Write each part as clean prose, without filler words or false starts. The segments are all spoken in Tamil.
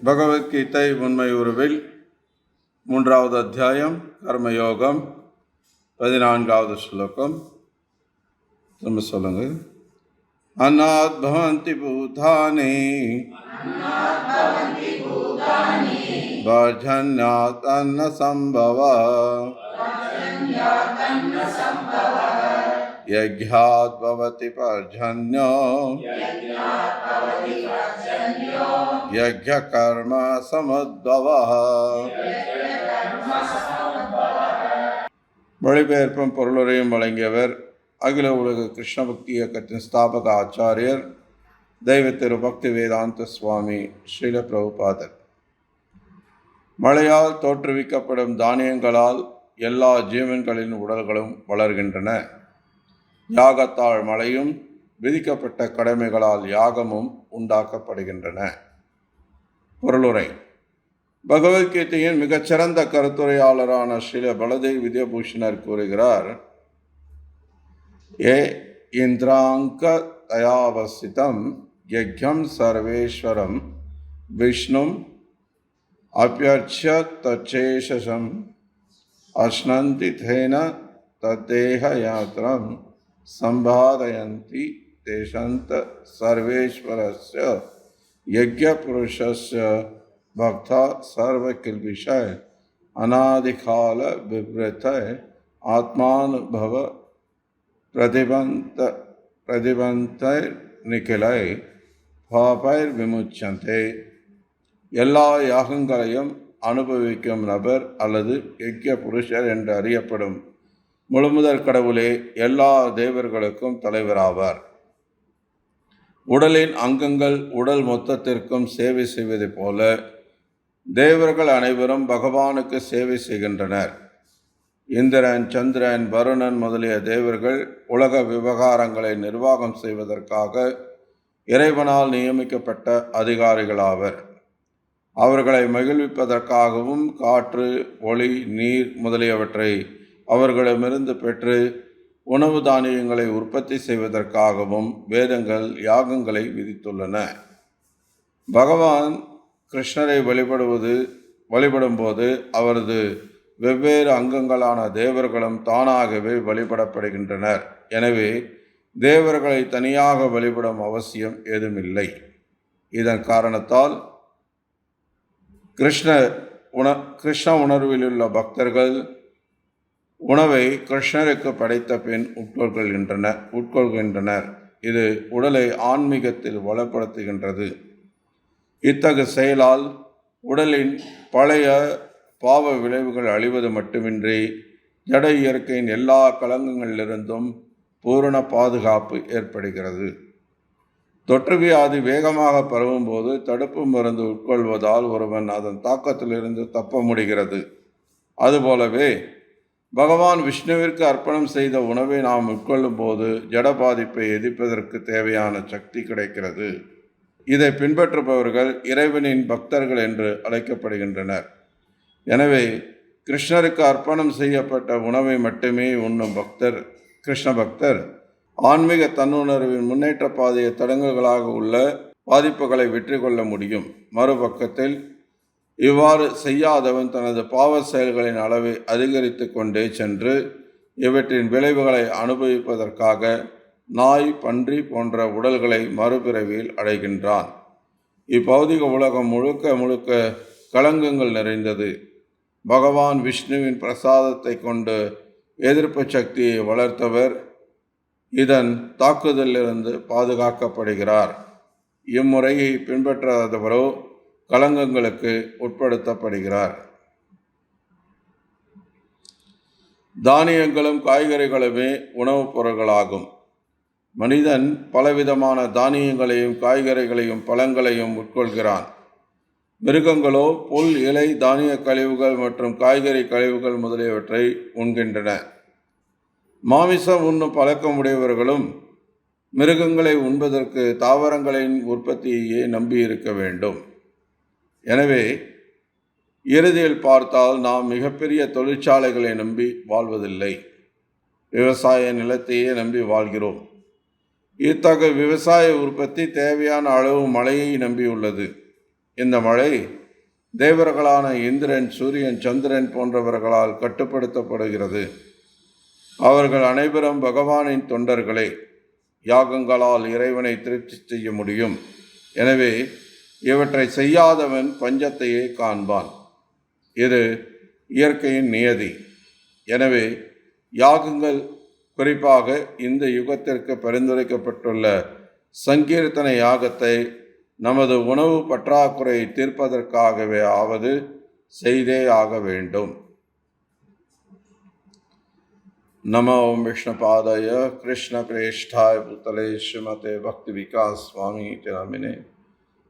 பகவத்கீதை உண்மை உருவில் 3வது அத்தியாயம் கர்மயோகம் 14வது ஸ்லோகம். நம்ம சொல்லுங்க. அன்னாத் பவந்தி பூதானி பர்ஜன்யாத் அன்ன சம்பவ யஜ்ஞாத் பவதி பர்ஜன்யோ யஜ்ஞ கர்ம சமுத்பவः. மொழிபெயர்ப்பும் பொருளுரையும் வழங்கியவர் அகில உலக கிருஷ்ண பக்தி இயக்கத்தின் ஸ்தாபக ஆச்சாரியர் தெய்வ திரு பக்தி வேதாந்த சுவாமி ஸ்ரீல பிரபுபாதர். மழையால் தோற்றுவிக்கப்படும் தானியங்களால் எல்லா ஜீவன்களின் உடல்களும் வளர்கின்றன. யாகத்தால் மழையும் விதிக்கப்பட்ட கடமைகளால் யாகமும் உண்டாக்கப்படுகின்றன. பொருளுரை. பகவத்கீதையின் மிகச்சிறந்த கருத்துரையாளரான ஸ்ரீல பலதேவ் வித்யபூஷணர் கூறுகிறார், ஏ இந்திராங்க தயாவசிதம் யஜ்ஞம் சர்வேஸ்வரம் விஷ்ணும் அப்யர்ச்ய தச்சேஷம் அஷ்னந்தி தேன தத்தேக யாத்ரம் சம்பாதயந்தி தேசந்த சர்வேஸ்வரஸ்ய யஜ்ஞ புருஷஸ்ய பக்தா சர்வகில்பிஷய அநாதிகால விவ்ரத ஆத்மானுபவ பிரதிபந்தை நிகிலை பாபைர் விமுச்சந்தே. எல்லா யாகங்களையும் அனுபவிக்கும் நபர் அல்லது யஜ்ஞ புருஷர் என்று அறியப்படும் முழுமுதற் கடவுளே எல்லா தேவர்களுக்கும் தலைவராவார். உடலின் அங்கங்கள் உடல் மொத்தத்திற்கும் சேவை செய்வதைப் போல தேவர்கள் அனைவரும் பகவானுக்கு சேவை செய்கின்றனர். இந்திரன், சந்திரன், வருணன் முதலிய தேவர்கள் உலக விவகாரங்களை நிர்வாகம் செய்வதற்காக இறைவனால் நியமிக்கப்பட்ட அதிகாரிகளாவர். அவர்களை மகிழ்விப்பதற்காகவும் காற்று, ஒளி, நீர் முதலியவற்றை அவர்களிடமிருந்து பெற்று உணவு தானியங்களை உற்பத்தி செய்வதற்காகவும் வேதங்கள் யாகங்களை விதித்துள்ளன. பகவான் கிருஷ்ணரை வழிபடும்போது அவரது வெவ்வேறு அங்கங்களான தேவர்களும் தானாகவே வழிபடப்படுகின்றனர். எனவே தேவர்களை தனியாக வழிபடும் அவசியம் ஏதுமில்லை. இதன் காரணத்தால் கிருஷ்ண உணர்விலுள்ள பக்தர்கள் உணவை கிருஷ்ணருக்கு படைத்த பின் உட்கொள்கின்றனர். இது உடலை ஆன்மீகத்தில் வளப்படுத்துகின்றது. இத்தகு செயலால் உடலின் பழைய பாவ விளைவுகள் அழிவது மட்டுமின்றி ஜட இயற்கையின் எல்லா கலங்கங்களிலிருந்தும் பூரண பாதுகாப்பு ஏற்படுகிறது. தொற்று வியாதி வேகமாக பரவும் போது தடுப்பு மருந்து உட்கொள்வதால் ஒருவன் அதன் தாக்கத்திலிருந்து தப்ப முடிகிறது. அதுபோலவே பகவான் விஷ்ணுவிற்கு அர்ப்பணம் செய்த உணவை நாம் உட்கொள்ளும் போது ஜட பாதிப்பை எதிர்ப்பதற்கு தேவையான சக்தி கிடைக்கிறது. இதை பின்பற்றுபவர்கள் இறைவனின் பக்தர்கள் என்று அழைக்கப்படுகின்றனர். எனவே கிருஷ்ணருக்கு அர்ப்பணம் செய்யப்பட்ட உணவை மட்டுமே உண்ணும் கிருஷ்ண பக்தர் ஆன்மீக தன்னுணர்வின் முன்னேற்ற பாதையை தடங்கல்களாக உள்ள பாதிப்புகளை வெற்றி கொள்ள முடியும். மறுபக்கத்தில் இவ்வாறு செய்யாதவன் தனது பாவ செயல்களின் அளவை அதிகரித்து கொண்டே சென்று இவற்றின் விளைவுகளை அனுபவிப்பதற்காக நாய், பன்றி போன்ற உடல்களை மறுபிறவியில் அடைகின்றான். இப்பௌதிக உலகம் முழுக்க களங்கங்கள் நிறைந்தது. பகவான் விஷ்ணுவின் பிரசாதத்தை கொண்டு எதிர்ப்பு சக்தியை வளர்த்தவர் இதன் தாக்குதலிலிருந்து பாதுகாக்கப்படுகிறார். இம்முறையை பின்பற்றாதவரோ களங்கங்களுக்கு உட்படுத்தப்படுகிறார். தானியங்களும் காய்கறிகளுமே உணவுப் பொருட்களாகும். மனிதன் பலவிதமான தானியங்களையும் காய்கறிகளையும் பழங்களையும் உட்கொள்கிறான். மிருகங்களோ புல், இலை, தானிய கழிவுகள் மற்றும் காய்கறி கழிவுகள் முதலியவற்றை உண்கின்றன. மாமிசம் உண்ணும் பழக்கமுடையவர்களும் மிருகங்களை உண்பதற்கு தாவரங்களின் உற்பத்தியையே நம்பியிருக்க வேண்டும். எனவே இறுதியில் பார்த்தால் நாம் மிகப்பெரிய தொழிற்சாலைகளை நம்பி வாழ்வதில்லை, விவசாய நிலத்தையே நம்பி வாழ்கிறோம். இத்தகைய விவசாய உற்பத்தி தேவையான அளவு மழையை நம்பியுள்ளது. இந்த மழை தேவர்களான இந்திரன், சூரியன், சந்திரன் போன்றவர்களால் கட்டுப்படுத்தப்படுகிறது. அவர்கள் அனைவரும் பகவானின் தொண்டர்களே. யாகங்களால் இறைவனை திருப்தி செய்ய முடியும். எனவே இவற்றை செய்யாதவன் பஞ்சத்தையே காண்பான். இது இயற்கையின் நியதி. எனவே யாகங்கள், குறிப்பாக இந்த யுகத்திற்கு பரிந்துரைக்கப்பட்டுள்ள சங்கீர்த்தன யாகத்தை நமது உணவு பற்றாக்குறையை தீர்ப்பதற்காகவே ஆவது செய்தே ஆக வேண்டும். நமோ விஷ்ணுபாதாய கிருஷ்ண பிரேஷ்டாய புத்தலே ஸ்ரீமதே பக்தி விகாஸ் சுவாமி நாமினே.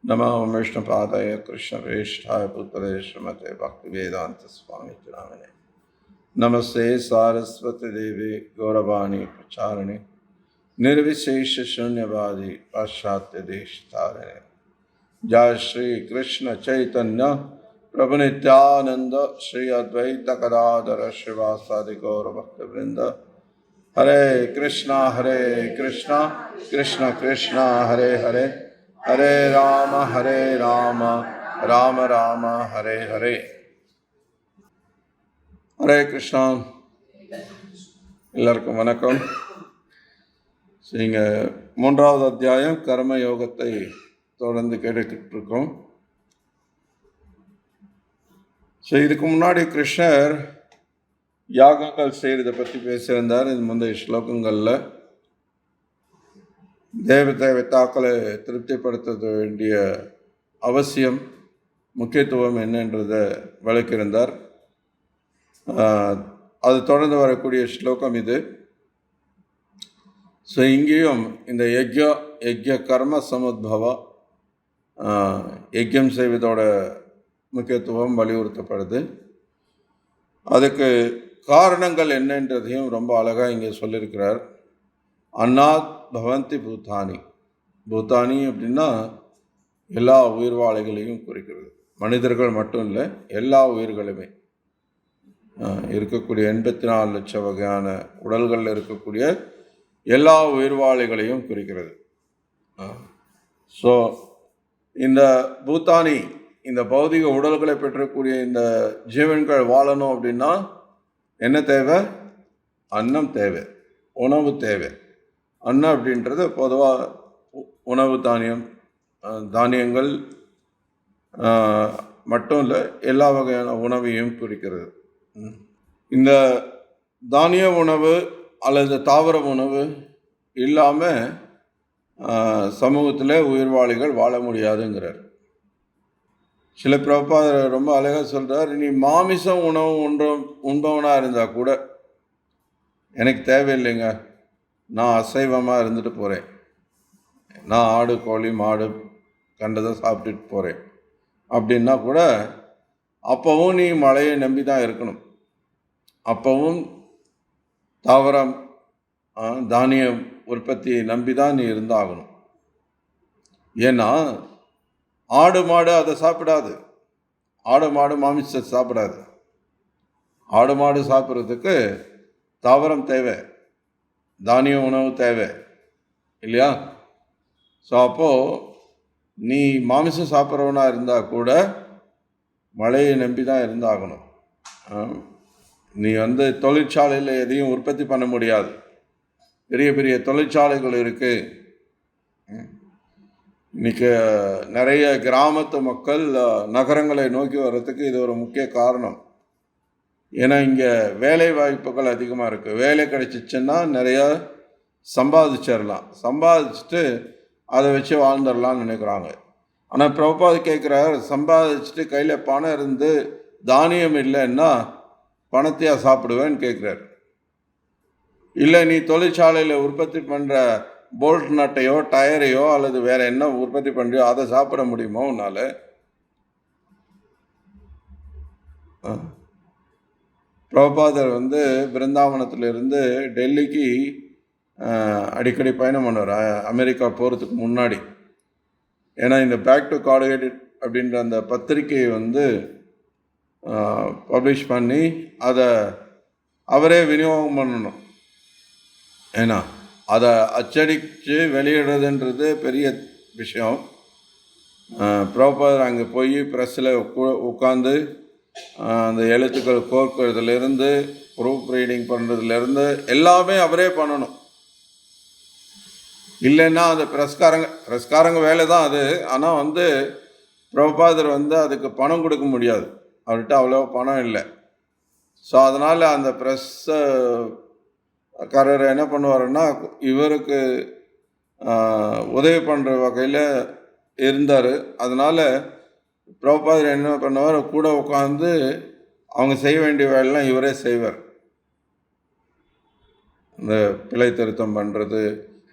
நமோ விஷ்ணுபாதாய கிருஷ்ண பிரேஷ்டாய புத்தலே ஸ்ரீமதே பக்தி வேதாந்த சுவாமி நாமினே. நமஸ்தே சாரஸ்வதி தேவி கௌரவாணி பிரச்சாரிணி निर्विशेष शून्यवादी पाश्चात्य देश तारिणे. जय श्री कृष्ण चैतन्य प्रभु नित्यानंद श्री अद्वैत गदाधर श्रीवासादि गौर भक्त वृंद. हरे कृष्णा कृष्ण कृष्ण हरे हरे, हरे राम राम राम हरे हरे. हरे कृष्णा. எல்லாருக்கும் வணக்கம். நீங்கள் 3வது அத்தியாயம் கர்ம யோகத்தை தொடர்ந்து கேட்டுக்கிட்டு இருக்கோம். இதுக்கு முன்னாடி கிருஷ்ணர் யாகங்கள் செய்கிறதை பற்றி பேசியிருந்தார். இது முந்தைய ஸ்லோகங்களில் தேவதாக்களை திருப்திப்படுத்த வேண்டிய அவசியம், முக்கியத்துவம் என்னன்றதை விளக்கியிருந்தார். அது தொடர்ந்து வரக்கூடிய ஸ்லோகம் இது. இங்கேயும் இந்த யஜ்ய கர்ம சமுத்பவ யஜ்யம் செய்வதோட முக்கியத்துவம் வலியுறுத்தப்படுது. அதுக்கு காரணங்கள் என்னன்றதையும் ரொம்ப அழகாக இங்கே சொல்லியிருக்கிறார். அன்னாத் பவந்தி பூதானி. பூதானி அப்படின்னா எல்லா உயிர்வாளிகளையும் குறிக்கிறது. மனிதர்கள் மட்டும் இல்லை, எல்லா உயிர்களுமே இருக்கக்கூடிய 84 லட்சம் வகையான உடல்களில் இருக்கக்கூடிய எல்லா உயிர்வாளிகளையும் குறிக்கிறது. இந்த பூத்தானி, இந்த பௌதிக உடல்களை பெற்றக்கூடிய இந்த ஜீவன்கள் வாழணும் அப்படின்னா என்ன தேவை? அன்னம் தேவை, உணவு தேவை. அன்னம் அப்படின்றது பொதுவாக உணவு தானியங்கள் மட்டும் இல்லை, எல்லா வகையான உணவையும் குறிக்கிறது. இந்த தானிய உணவு அல்லது தாவர உணவு இல்லாமல் சமூகத்தில் உயிர்வாளிகள் வாழ முடியாதுங்கிறார். சில பிரபாதர் ரொம்ப அழகாக சொல்கிறார், நீ மாமிசம் உணவு உண்பவனாக இருந்தால் கூட எனக்கு தேவையில்லைங்க, நான் அசைவமாக இருந்துட்டு போகிறேன், நான் ஆடு கோழி மாடு கண்டதை சாப்பிட்டுட்டு போகிறேன் அப்படின்னா கூட அப்போவும் நீ மழையை நம்பி தான் இருக்கணும். அப்போவும் தாவரம் தானிய உற்பத்தியை நம்பி தான் நீ இருந்தாகணும். ஏன்னா ஆடு மாடு அதை சாப்பிடாது. ஆடு மாடு மாமிசத்தை சாப்பிடாது. ஆடு மாடு சாப்பிட்றதுக்கு தாவரம் தேவை, தானிய உணவு தேவை இல்லையா? அப்போது நீ மாமிசம் சாப்பிட்றவனா இருந்தால் கூட மழையை நம்பி தான் இருந்தாகணும். நீ தொழிற்சாலையில் எதையும் உற்பத்தி பண்ண முடியாது. பெரிய பெரிய தொழிற்சாலைகள் இருக்குது. இன்றைக்கி நிறைய கிராமத்து மக்கள் நகரங்களை நோக்கி வர்றதுக்கு இது ஒரு முக்கிய காரணம். ஏன்னா இங்கே வேலை வாய்ப்புகள் அதிகமாக இருக்குது. வேலை கிடைச்சிச்சுன்னா நிறையா சம்பாதிச்சிட்டு அதை வச்சு வாழ்ந்துடலான்னு நினைக்கிறாங்க. ஆனால் பிரபுபாது கேட்குறார், சம்பாதிச்சுட்டு கையில் பணம் இருந்து தானியம் இல்லைன்னா பணத்தையா சாப்பிடுவேன்னு கேட்குறாரு. இல்லை, நீ தொழிற்சாலையில் உற்பத்தி பண்ணுற போல்ட் நட்டையோ டயரையோ அல்லது வேறு என்ன உற்பத்தி பண்ணுறியோ அதை சாப்பிட முடியுமோ உன்னால்? பிரபுபாதர் பிருந்தாவனத்திலிருந்து டெல்லிக்கு அடிக்கடி பயணம் பண்ணுவார், அமெரிக்கா போகிறதுக்கு முன்னாடி. ஏன்னா இந்த பேக் டு கார்டிகேட்டட் அப்படின்ற அந்த பத்திரிக்கையை பப்ளிஷ் பண்ணி அதை அவரே விநியோகம் பண்ணணும். ஏன்னா அதை அச்சடித்து வெளியிடுறதுன்றது பெரிய விஷயம். ப்ராப்பர் அங்கே போய் ப்ரெஸ்ஸில் உட்காந்து அந்த எழுத்துக்கள் கோர்க்கிறதுலேருந்து ப்ரூஃப் ரீடிங் பண்ணுறதுலேருந்து எல்லாமே அவரே பண்ணணும். இல்லைன்னா அந்த ப்ரெஸ்காரங்க வேலை தான் அது. ஆனால் வந்து பிரபுபாதர் வந்து அதுக்கு பணம் கொடுக்க முடியாது, அவர்கிட்ட அவ்வளோ பணம் இல்லை. ஸோ அதனால் அந்த ப்ரெஸ்ஸுக்காரர் என்ன பண்ணுவாருன்னா இவருக்கு உதவி பண்ணுற வகையில் இருந்தார். அதனால் பிரபுபாதர் என்ன பண்ணுவார், கூட உட்காந்து அவங்க செய்ய வேண்டிய வேலைலாம் இவரே செய்வார். இந்த பிழை திருத்தம் பண்ணுறது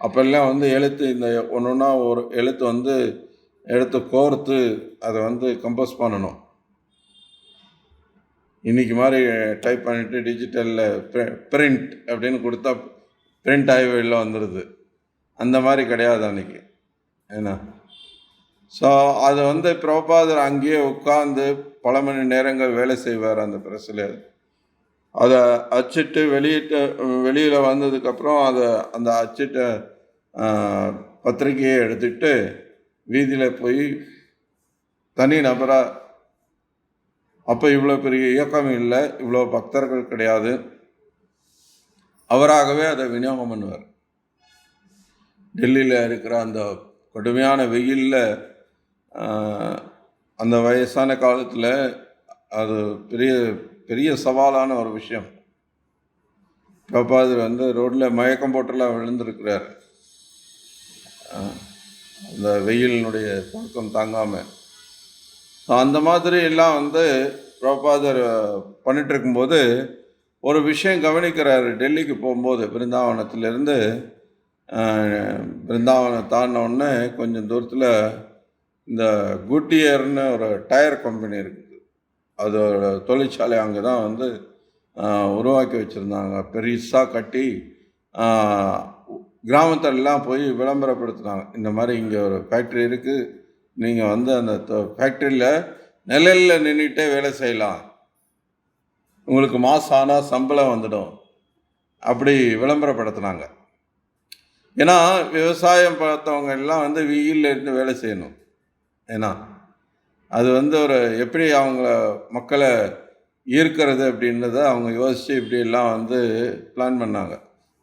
அப்போல்லாம் வந்து எழுத்து இந்த ஒன்று ஒன்றா ஒரு எழுத்து வந்து எடுத்து கோர்த்து அதை வந்து கம்போஸ் பண்ணணும். இன்றைக்கி மாதிரி டைப் பண்ணிவிட்டு டிஜிட்டலில் பிரிண்ட் அப்படின்னு கொடுத்தா பிரிண்ட் ஆகி வெளில வந்துடுது. அந்த மாதிரி கிடையாது அன்றைக்கி, ஏன்னா. ஸோ அது வந்து பிரபுபாதர் அங்கேயே உட்காந்து பல மணி நேரங்கள் வேலை செய்வார் அந்த ப்ரெஸ்ஸில். அதை அச்சிட்டு வெளியில் வந்ததுக்கப்புறம் அந்த அச்சிட்ட பத்திரிகையை எடுத்துக்கிட்டு வீதியில் போய் தனி நபராக, அப்போ இவ்வளோ பெரிய இயக்கம் இல்லை, இவ்வளோ பக்தர்கள் கிடையாது, அவராகவே அதை விநியோகம் பண்ணுவார். டெல்லியில் இருக்கிற அந்த கடுமையான வெயிலில் அந்த வயசான காலத்தில் அது பெரிய பெரிய சவாலான ஒரு விஷயம். பிரபுபாதர் வந்து ரோட்டில் மயக்கம் போட்டுலாம் விழுந்திருக்கிறார், அந்த வெயிலினுடைய தாக்கம் தாங்காமல். அந்த மாதிரி எல்லாம் வந்து பிரபுபாதர் பண்ணிட்டு இருக்கும்போது ஒரு விஷயம் கவனிக்கிறார். டெல்லிக்கு போகும்போது பிருந்தாவனத்திலேருந்து பிருந்தாவனம் தாண்டினோடனே கொஞ்சம் தூரத்தில் இந்த குட்டியர்னு ஒரு டயர் கம்பெனி இருக்குது. அதோட தொழிற்சாலை அங்கே தான் வந்து உருவாக்கி வச்சுருந்தாங்க. பெருசாக கட்டி கிராமத்திலலாம் போய் விளம்பரப்படுத்தினாங்க. இந்த மாதிரி இங்கே ஒரு ஃபேக்ட்ரி இருக்குது, நீங்கள் வந்து அந்த ஃபேக்ட்ரியில் நிழலில் நின்றுட்டே வேலை செய்யலாம், உங்களுக்கு மாதம் ஆனால் சம்பளம் வந்துடும், அப்படி விளம்பரப்படுத்தினாங்க. ஏன்னா விவசாயம் பார்த்தவங்க எல்லாம் வந்து வெயிலில் இருந்து வேலை செய்யணும். ஏன்னா அது வந்து ஒரு எப்படி அவங்கள மக்களை ஈர்க்கிறது அப்படின்றத அவங்க யோசித்து இப்படியெல்லாம் வந்து பிளான் பண்ணாங்க.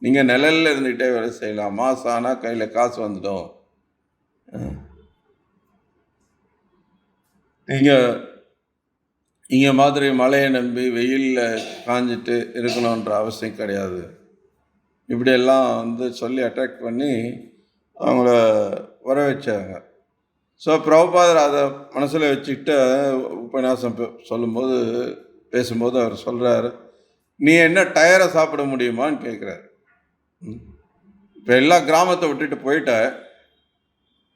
நீங்கள் நிழலில் இருந்துக்கிட்டே வேலை செய்யலாம், மாதம் ஆனால் கையில் காசு வந்துடும், நீங்கள் இங்கே மாதிரி மழையை நம்பி வெயிலில் காஞ்சிட்டு இருக்கணுன்ற அவசியம் கிடையாது, இப்படியெல்லாம் வந்து சொல்லி அட்ராக்ட் பண்ணி அவங்கள வர வச்சாங்க. ஸோ பிரபுபாதர் அதை மனசில் வச்சுக்கிட்டு உபன்யாசம் பேசும்போது அவர் சொல்கிறார், நீ என்ன டயரை சாப்பிட முடியுமான்னு கேட்குறாரு. இப்போ எல்லா கிராமத்தை விட்டுட்டு போயிட்ட,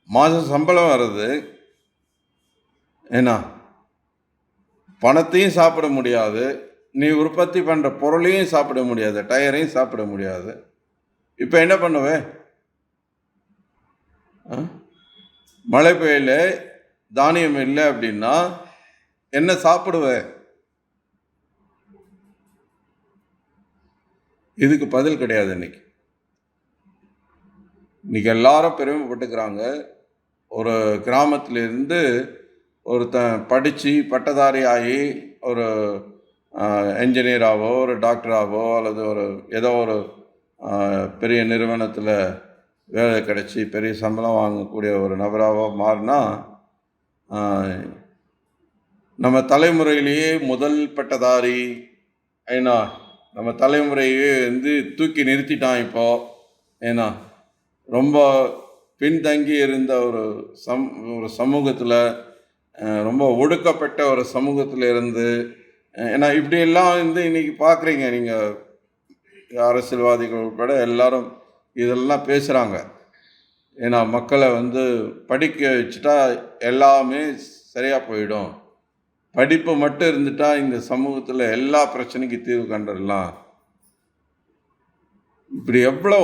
மாதம் சம்பளம் வர்றது, ஏன்னா பணத்தையும் சாப்பிட முடியாது, நீ உற்பத்தி பண்ணுற பொருளையும் சாப்பிட முடியாது, டயரையும் சாப்பிட முடியாது, இப்போ என்ன பண்ணுவே? மழை பெய்யல, தானியம் இல்லை அப்படின்னா என்ன சாப்பிடுவே? இதுக்கு பதில் கிடையாது. இன்னைக்கு எல்லாரும் பெருமைப்பட்டுக்கிறாங்க. ஒரு கிராமத்திலிருந்து ஒருத்தன் படித்து பட்டதாரி ஆகி ஒரு என்ஜினியராகவோ ஒரு டாக்டராகவோ அல்லது ஏதோ ஒரு பெரிய நிறுவனத்தில் வேலை கிடச்சி பெரிய சம்பளம் வாங்கக்கூடிய ஒரு நபராகவோ மாறினா நம்ம தலைமுறையிலேயே முதல் பட்டதாரி, ஏன்னா நம்ம தலைமுறையே வந்து தூக்கி நிறுத்திட்டான் இப்போது. ஏன்னா ரொம்ப பின்தங்கி இருந்த ஒரு சமூகத்தில், ரொம்ப ஒடுக்கப்பட்ட ஒரு சமூகத்தில் இருந்து, ஏன்னா இப்படியெல்லாம் வந்து இன்றைக்கி பார்க்குறீங்க நீங்கள், அரசியல்வாதிகள் உட்பட எல்லாரும் இதெல்லாம் பேசுகிறாங்க. ஏன்னா மக்களை வந்து படிக்க வச்சுட்டா எல்லாமே சரியாக போயிடும், படிப்பு மட்டும் இருந்துட்டா இந்த சமூகத்தில் எல்லா பிரச்சனைக்கும் தீர்வு கண்டுடலாம். இப்படி எவ்வளோ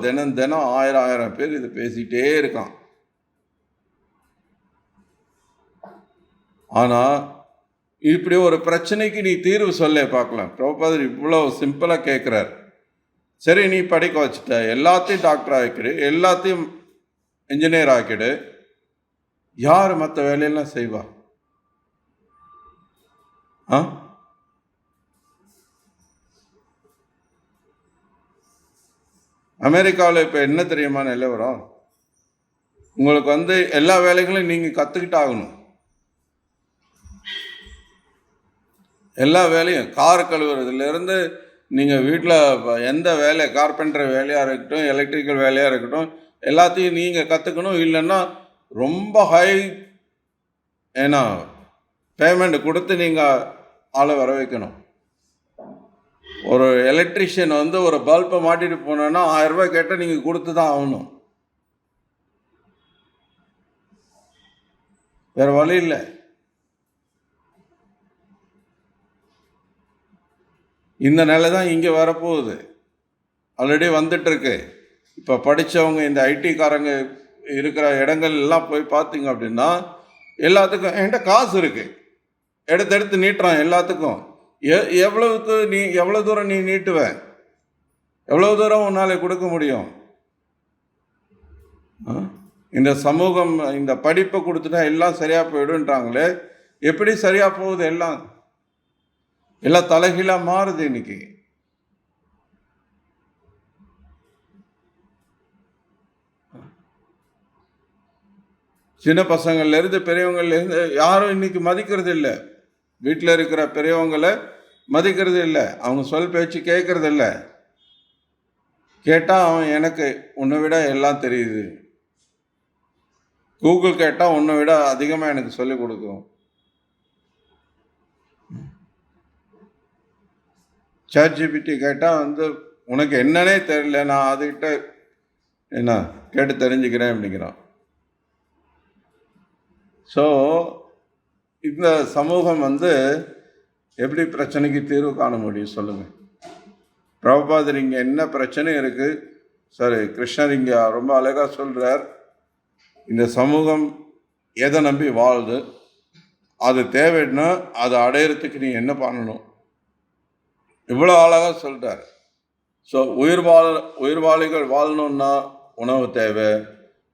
தினம் ஆயிரம் பேர் இது பேசிகிட்டே இருக்கான். ஆனால் இப்படி ஒரு பிரச்சனைக்கு நீ தீர்வு சொல்ல பார்க்கலாம். பிரபுபாதர் இவ்வளோ சிம்பிளாக கேட்குறார். சரி, நீ படிக்க வச்சுட்ட, எல்லாத்தையும் டாக்டராக வைக்கிற, எல்லாத்தையும் இன்ஜினியர் ஆக்கிடு. யார் மற்ற வேலையெல்லாம் செய்வா? ஆ அமெரிக்காவில் இப்போ என்ன தெரியுமா நிலவரம்? உங்களுக்கு எல்லா வேலைகளையும் நீங்கள் கற்றுக்கிட்டு ஆகணும். எல்லா வேலையும் கார் கழுவுறதுலேருந்து நீங்கள் வீட்டில் எந்த வேலை, கார்பெண்டர் வேலையாக இருக்கட்டும், எலக்ட்ரிக்கல் வேலையாக இருக்கட்டும், எல்லாத்தையும் நீங்கள் கற்றுக்கணும். இல்லைன்னா ரொம்ப ஏன்னா பேமெண்ட் கொடுத்து நீங்கள் ஆளை வர வைக்கணும். ஒரு எலக்ட்ரிஷியன் ஒரு பல்பை மாட்டிட்டு போனோன்னா 1000 ரூபாய் கேட்டால் நீங்கள் கொடுத்து தான் ஆகணும். வேறு வழி இல்லை. இந்த நிலை தான் இங்கே வரப்போகுது. ஆல்ரெடி வந்துட்டுருக்கு. இப்போ படித்தவங்க இந்த ஐடிக்காரங்க இருக்கிற இடங்கள் எல்லாம் போய் பார்த்தீங்க அப்படின்னா எல்லாத்துக்கும் என்கிட்ட காசு இருக்குது, எடுத்து நீட்டுறான் எல்லாத்துக்கும். எவ்வளோ தூரம் நீ நீட்டுவ? எவ்வளோ தூரம் உன்னால் கொடுக்க முடியும்? இந்த சமூகம் இந்த படிப்பை கொடுத்துட்டா எல்லாம் சரியாக போயிடுன்றாங்களே, எப்படி சரியாக போகுது? எல்லாம் தலைகீழாக மாறுது இன்னைக்கு. சின்ன பசங்கள்லேருந்து பெரியவங்கள்லேருந்து யாரும் இன்னைக்கு மதிக்கிறது இல்லை. வீட்டில் இருக்கிற பெரியவங்களை மதிக்கிறது இல்லை. அவங்க சொல் பேச்சு கேட்கறது இல்லை. கேட்டால் அவன் எனக்கு உன்னை விட எல்லாம் தெரியுது, கூகுள் கேட்டால் உன்னை விட அதிகமாக எனக்கு சொல்லிக் கொடுக்கும், ChatGPT கேட்டால் உனக்கு என்னன்னே தெரியல, நான் அதுக்கிட்ட என்ன கேட்டு தெரிஞ்சுக்கிறேன் அப்படிங்கிறான். ஸோ இந்த சமூகம் எப்படி பிரச்சனைக்கு தீர்வு காண முடியும் சொல்லுங்கள்? பிரபுபாதர் இங்கே என்ன பிரச்சனை இருக்குது? சரி, கிருஷ்ணர் இங்கே ரொம்ப அழகாக சொல்கிறார். இந்த சமூகம் எதை நம்பி வாழுது, அது தேவைன்னா அதை அடையிறதுக்கு நீ என்ன பண்ணணும், இவ்வளோ அழகாக சொல்கிறார். ஸோ உயிர்வாளிகள் வாழணுன்னா உணவு தேவை.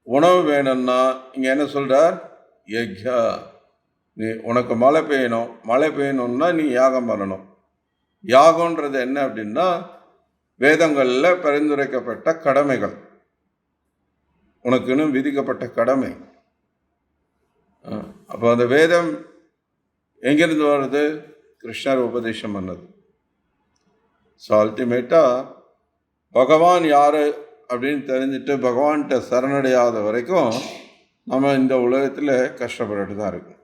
உணவு வேணும்னா இங்கே என்ன சொல்கிறார்? யக்யா. நீ உனக்கு மழை பெய்யணும்னா நீ யாகம் பண்ணணும். யாகம்ன்றது என்ன அப்படின்னா வேதங்களில் பரிந்துரைக்கப்பட்ட கடமைகள், உனக்குன்னு விதிக்கப்பட்ட கடமை. அப்போ அந்த வேதம் எங்கிருந்து வருது? கிருஷ்ணர் உபதேசம் பண்ணது. ஸோ அல்டிமேட்டாக பகவான் யார் அப்படின்னு தெரிஞ்சுட்டு பகவான்கிட்ட சரணடையாத வரைக்கும் நம்ம இந்த உலகத்தில் கஷ்டப்பட்டுட்டு தான் இருக்கும்.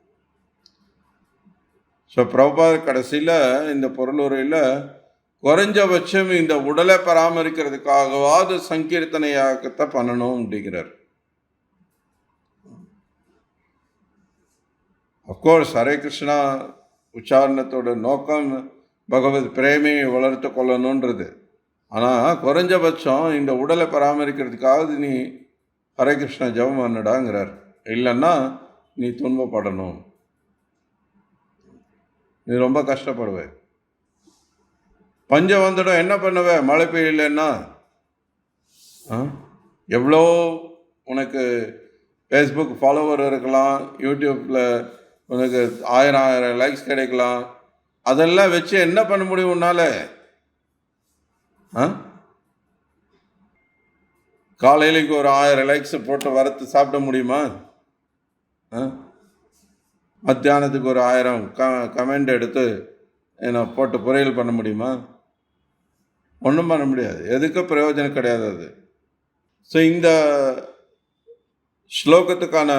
ஸோ பிரபுபாதர் கடைசியில் இந்த பொருளுரையில் குறைஞ்சபட்சம் இந்த உடலை பராமரிக்கிறதுக்காகவாது சங்கீர்த்தனையாக்கத்தை பண்ணணும் அப்படிங்கிறார். அஃப்கோர்ஸ் ஹரே கிருஷ்ணா உச்சாரணத்தோட நோக்கம் பகவத் பிரேமையை வளர்த்து கொள்ளணுன்றது. ஆனால் குறைஞ்சபட்சம் இந்த உடலை பராமரிக்கிறதுக்காவது நீ ஹரே கிருஷ்ணா ஜெபம் பண்ணடாங்கிறார். இல்லைன்னா நீ துன்பப்படணும், நீ ரொம்ப கஷ்டப்படுவே. பஞ்சம் வந்துடும், என்ன பண்ணுவே? மழை பெய்யலன்னா எவ்வளோ உனக்கு ஃபேஸ்புக் ஃபாலோவர் இருக்கலாம், யூடியூப்பில் உனக்கு 1000 லைக்ஸ் கிடைக்கலாம். அதெல்லாம் வச்சு என்ன பண்ண முடியும் உன்னால்? காலையிலைக்கு ஒரு 1000 லைக்ஸ் போட்டு வறுத்து சாப்பிட முடியுமா? மத்தியானத்துக்கு ஒரு 1000 கமெண்ட் எடுத்து போட்டு பொரியல் பண்ண முடியுமா? ஒன்றும் பண்ண முடியாது. எதுக்கும் பிரயோஜனம் கிடையாது அது. ஸோ இந்த ஸ்லோகத்துக்கான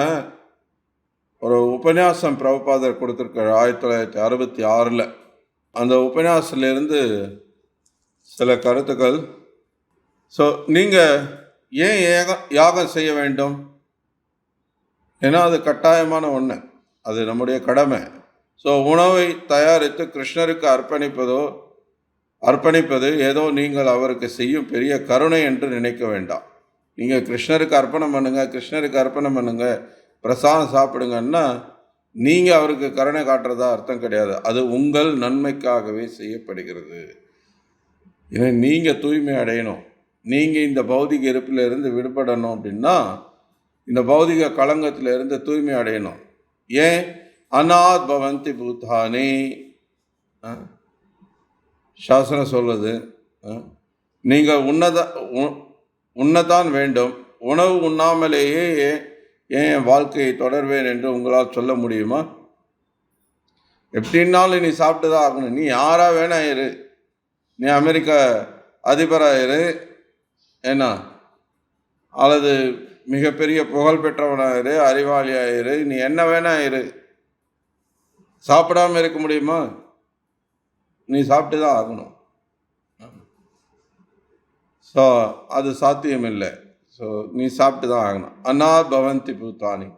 ஒரு உபன்யாசம் பிரபுபாதர் கொடுத்துருக்கார் 1966. அந்த உபன்யாசத்துலேருந்து சில கருத்துக்கள். ஸோ நீங்கள் ஏன் யாகம் செய்ய வேண்டும்? ஏன்னா அது கட்டாயமான ஒன்று, அது நம்முடைய கடமை. ஸோ உணவை தயாரித்து கிருஷ்ணருக்கு அர்ப்பணிப்பது ஏதோ நீங்கள் அவருக்கு செய்யும் பெரிய கருணை என்று நினைக்க வேண்டாம். நீங்கள் கிருஷ்ணருக்கு அர்ப்பணம் பண்ணுங்க, பிரசாதம் சாப்பிடுங்கன்னா நீங்கள் அவருக்கு கருணை காட்டுறதா அர்த்தம் கிடையாது. அது உங்கள் நன்மைக்காகவே செய்யப்படுகிறது. ஏன்னா நீங்கள் தூய்மை அடையணும், நீங்கள் இந்த பௌதிக இருப்பிலிருந்து விடுபடணும் அப்படின்னா இந்த பௌதிக களங்கத்திலிருந்து தூய்மை அடையணும். ஏன்? அநாத் பவந்தி பூதானி, சாஸ்திரம் சொல்லுது. நீங்கள் உண்ணத்தான் வேண்டும். உணவு உண்ணாமலேயே ஏன் வாழ்க்கையை தொடர்வேன் என்று உங்களால் சொல்ல முடியுமா? எப்படின்னாலும் நீ சாப்பிட்டு தான் ஆகணும். நீ யாராக வேணா இரு, நீ அமெரிக்க அதிபராக இரு, ஏன்னா அல்லது மிகப்பெரிய புகழ் பெற்றவனாக இரு, அறிவாளியாக இரு, நீ என்ன வேணா இரு, சாப்பிடாமல் இருக்க முடியுமா? நீ சாப்பிட்டு தான் ஆகணும். ஸோ அது சாத்தியம் இல்லை. ஸோ நீ சாப்பிட்டு தான் ஆகணும். அநாத் பவந்தி பூதானி.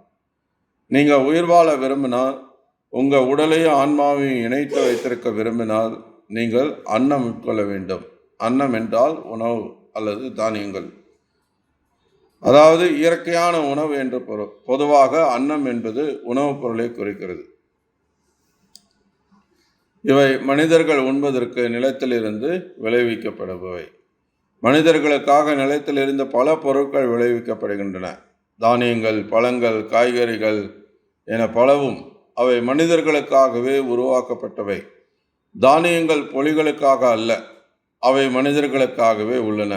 நீங்கள் உயிர் வாழ விரும்பினால், உங்கள் உடலையும் ஆன்மாவையும் இணைத்து வைத்திருக்க விரும்பினால் நீங்கள் அன்னம் உட்கொள்ள வேண்டும். அன்னம் என்றால் உணவு அல்லது தானியங்கள், அதாவது இயற்கையான உணவு என்று பொருள். பொதுவாக அன்னம் என்பது உணவுப் பொருளை குறிக்கிறது. இவை மனிதர்கள் உண்பதற்கு நிலத்திலிருந்து விளைவிக்கப்படுபவை. மனிதர்களுக்காக நிலத்திலிருந்து பல பொருட்கள் விளைவிக்கப்படுகின்றன. தானியங்கள், பழங்கள், காய்கறிகள் என பலவும் அவை மனிதர்களுக்காகவே உருவாக்கப்பட்டவை. தானியங்கள் பொலிகளுக்காக அல்ல, அவை மனிதர்களுக்காகவே உள்ளன.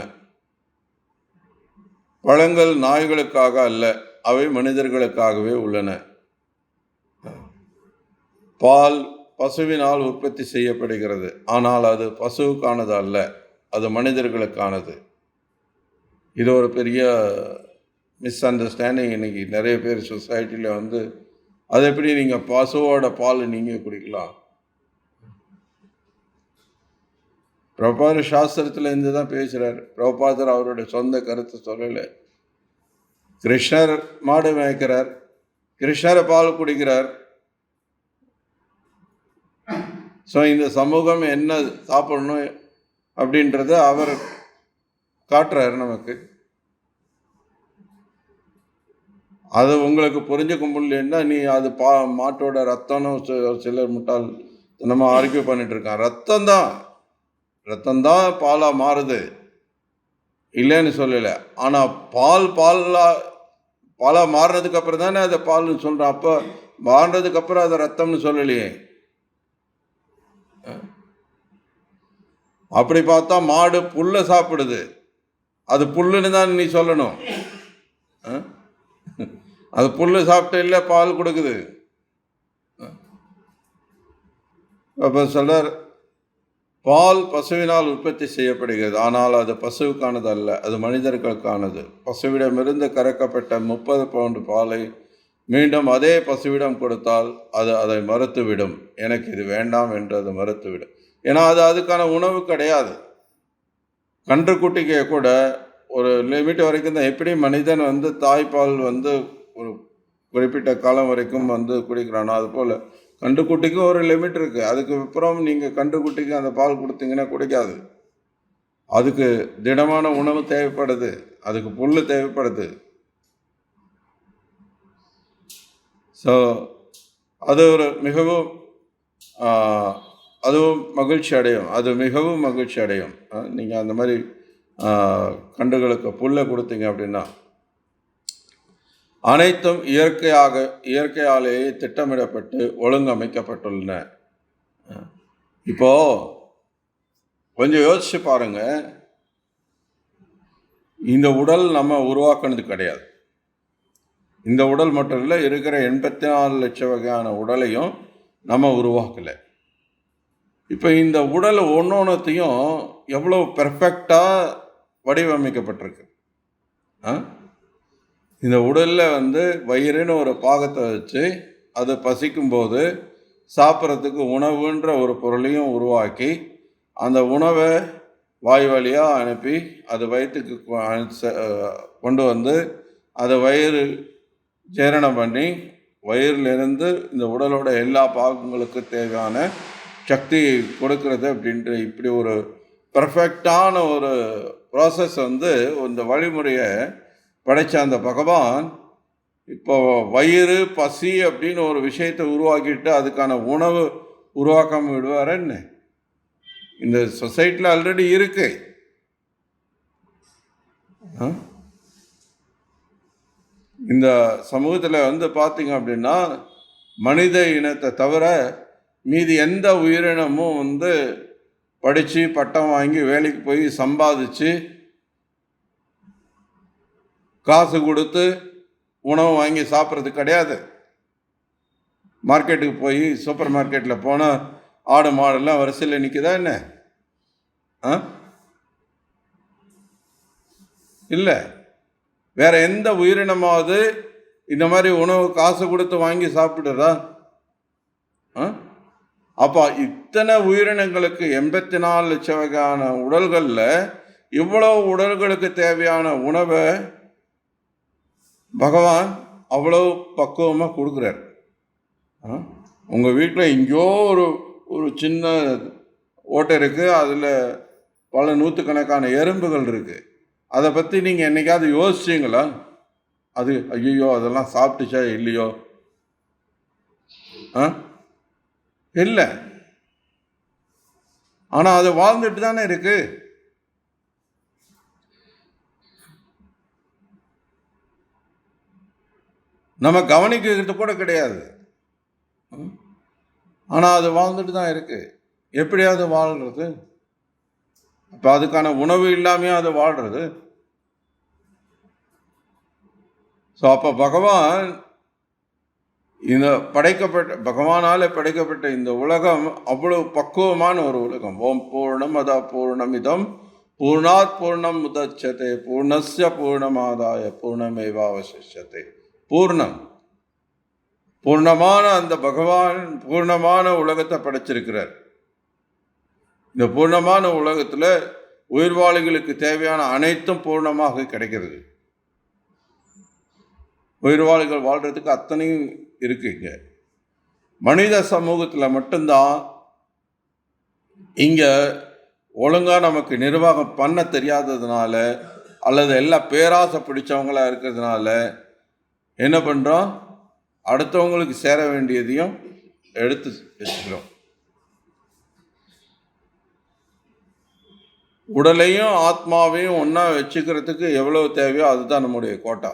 பழங்கள் நாய்களுக்காக அல்ல, அவை மனிதர்களுக்காகவே உள்ளன. பால் பசுவினால் உற்பத்தி செய்யப்படுகிறது, ஆனால் அது பசுவுக்கானது அல்ல, அது மனிதர்களுக்கானது. இது ஒரு பெரிய மிஸ் அண்டர்ஸ்டாண்டிங். இன்னைக்கு நிறைய பேர் சொசைட்டியில் அது எப்படி நீங்கள் பசுவோட பால் நீங்கள் குடிக்கலாம்? பிரபாதர் சாஸ்திரத்தில் இருந்து தான் பேசுகிறார். பிரபாதர் அவருடைய சொந்த கருத்தை சொல்லலை. கிருஷ்ணர் மாடு மேய்க்கிறார், கிருஷ்ணரை பால் குடிக்கிறார். ஸோ இந்த சமூகம் என்ன சாப்பிடணும் அப்படின்றத அவர் காட்டுறாரு நமக்கு. அது உங்களுக்கு புரிஞ்சுக்க முடியலன்னா நீ அது மாட்டோட ரத்தம்னு சிலர் முட்டாள் நம்ம ஆர்கியூ பண்ணிட்டு இருக்கான். ரத்தம்தான் பாலாக மாறுது, இல்லைன்னு சொல்லலை. ஆனால் பாலாக மாறினதுக்கு அப்புறம் தானே அதை பால்னு சொல்கிறோம். அப்போ மாறினதுக்கு அப்புறம் அதை ரத்தம்னு சொல்லலையே. அப்படி பார்த்தா மாடு புல்லை சாப்பிடுது, அது புல்லுன்னு தான் நீ சொல்லணும். அது புல்லு சாப்பிட்டு இல்லை பால் கொடுக்குது. அப்போ சொல்றார், பால் பசுவினால் உற்பத்தி செய்யப்படுகிறது, ஆனால் அது பசுவுக்கானது அல்ல, அது மனிதர்களுக்கானது. பசுவிடமிருந்து கறக்கப்பட்ட 30 பவுண்டு பாலை மீண்டும் அதே பசுவிடம் கொடுத்தால் அது அதை மறுத்துவிடும். எனக்கு இது வேண்டாம் என்று அது மறுத்துவிடும். ஏன்னா அது அதுக்கான உணவு கிடையாது. கன்றுக்குட்டிக்கு கூட ஒரு லிமிட் வரைக்கும் தான். எப்படி மனிதன் தாய்ப்பால் ஒரு குறிப்பிட்ட காலம் வரைக்கும் குடிக்கிறானோ, அதுபோல் கன்றுக்குட்டிக்கும் ஒரு லிமிட் இருக்குது. அதுக்கு அப்புறம் நீங்கள் கன்றுக்குட்டிக்கு அந்த பால் கொடுத்தீங்கன்னா குடிக்காது. அதுக்கு திடமான உணவு தேவைப்படுது, அதுக்கு புல் தேவைப்படுது. ஸோ அது ஒரு மிகவும் அதுவும் மகிழ்ச்சி அடையும், அது மிகவும் மகிழ்ச்சி அடையும். நீங்கள் அந்த மாதிரி கன்றுகளுக்கு புல்லை கொடுத்தீங்க அப்படின்னா. அனைத்தும் இயற்கையாலேயே திட்டமிடப்பட்டு ஒழுங்கமைக்கப்பட்டுள்ளன. இப்போ கொஞ்சம் யோசிச்சு பாருங்க, இந்த உடல் நம்ம உருவாக்குனது கிடையாது. இந்த உடல் மட்டும் இல்லை, இருக்கிற 84 லட்சம் வகையான உடலையும் நம்ம உருவாக்கலை. இப்போ இந்த உடல் ஒன்றொன்றையும் எவ்வளோ பெர்ஃபெக்டாக வடிவமைக்கப்பட்டிருக்கு. இந்த உடலில் வயிறுன்னு ஒரு பாகத்தை வச்சு அது பசிக்கும்போது சாப்பிட்றதுக்கு உணவுன்ற ஒரு பொருளையும் உருவாக்கி அந்த உணவை வாய் வழியாக அனுப்பி அது வயிற்றுக்கு கொண்டு அதை வயிறு ஜீரணம் பண்ணி வயிறிலிருந்து இந்த உடலோட எல்லா பாகங்களுக்கு தேவையான சக்தியை கொடுக்கறது அப்படின்ற இப்படி ஒரு பர்ஃபெக்டான ஒரு ப்ராசஸ் இந்த வழிமுறையை படைத்த அந்த பகவான் இப்போ வயிறு பசி அப்படின்னு ஒரு விஷயத்தை உருவாக்கிட்டு அதுக்கான உணவு உருவாக்காமல் விடுவார் என்ன? இந்த சொசைட்டியில் ஆல்ரெடி இருக்கு. இந்த சமூகத்தில் பார்த்தீங்க அப்படின்னா மனித இனத்தை தவிர மீதி எந்த உயிரினமும் படித்து பட்டம் வாங்கி வேலைக்கு போய் சம்பாதிச்சு காசு கொடுத்து உணவு வாங்கி சாப்பிட்றது கிடையாது. மார்க்கெட்டுக்கு போய் சூப்பர் மார்க்கெட்டில் போனால் ஆடு மாடெல்லாம் வரிசையில் நிற்குதா என்ன? இல்லை. வேற எந்த உயிரினமாவது இந்த மாதிரி உணவு காசு கொடுத்து வாங்கி சாப்பிடுறதா? அப்போ இத்தனை உயிரினங்களுக்கு 84 லட்சம் வகையான உடல்களில் இவ்வளவு உடல்களுக்கு தேவையான உணவை பகவான் அவ்வளோ பக்குவமாக கொடுக்குறார். உங்கள் வீட்டில் எங்கேயோ ஒரு சின்ன ஓட்டை இருக்குது, அதில் பல நூற்றுக்கணக்கான எறும்புகள் இருக்குது. அதை பற்றி நீங்கள் என்னைக்காவது யோசிச்சிங்களா? அது ஐயோ அதெல்லாம் சாப்பிட்டுச்சா இல்லையோ? இல்லை. ஆனால் அது வாழ்ந்துட்டு தானே இருக்கு. நம்ம கவனிக்கிறது கூட கிடையாது. ஆனால் அது வாழ்ந்துட்டு தான் இருக்கு. எப்படியாவது வாழ்கிறது? அப்போ அதுக்கான உணவு இல்லாமையும் அது வாழ்கிறது. ஸோ அப்போ பகவான் இந்த பகவானால படைக்கப்பட்ட இந்த உலகம் அவ்வளவு பக்குவமான ஒரு உலகம். ஓம் பூர்ணம் அதா பூர்ணமிதம் பூர்ணாத் பூர்ணம் முதச்சதே பூர்ணஸ்ய பூர்ணமாதாய பூர்ணமேவாவசிஷ்யதே. பூர்ணம், பூர்ணமான அந்த பகவான் பூர்ணமான உலகத்தை படைச்சிருக்கிறார். இந்த பூர்ணமான உலகத்தில் உயிர்வாளிகளுக்கு தேவையான அனைத்தும் பூர்ணமாக கிடைக்கிறது. உயிர்வாளிகள் வாழ்கிறதுக்கு அத்தனையும் இருக்குங்க. மனித சமூகத்தில் மட்டும்தான் இங்கே ஒழுங்காக நமக்கு நிர்வாகம் பண்ண தெரியாததுனால அல்லது எல்லாம் பேராசை பிடிச்சவங்களா இருக்கிறதுனால என்ன பண்ணுறோம்? அடுத்தவங்களுக்கு சேர வேண்டியதையும் எடுத்து வச்சுக்கிறோம். உடலையும் ஆத்மாவையும் ஒன்றா வச்சுக்கிறதுக்கு எவ்வளவு தேவையோ அதுதான் நம்முடைய கோட்டா.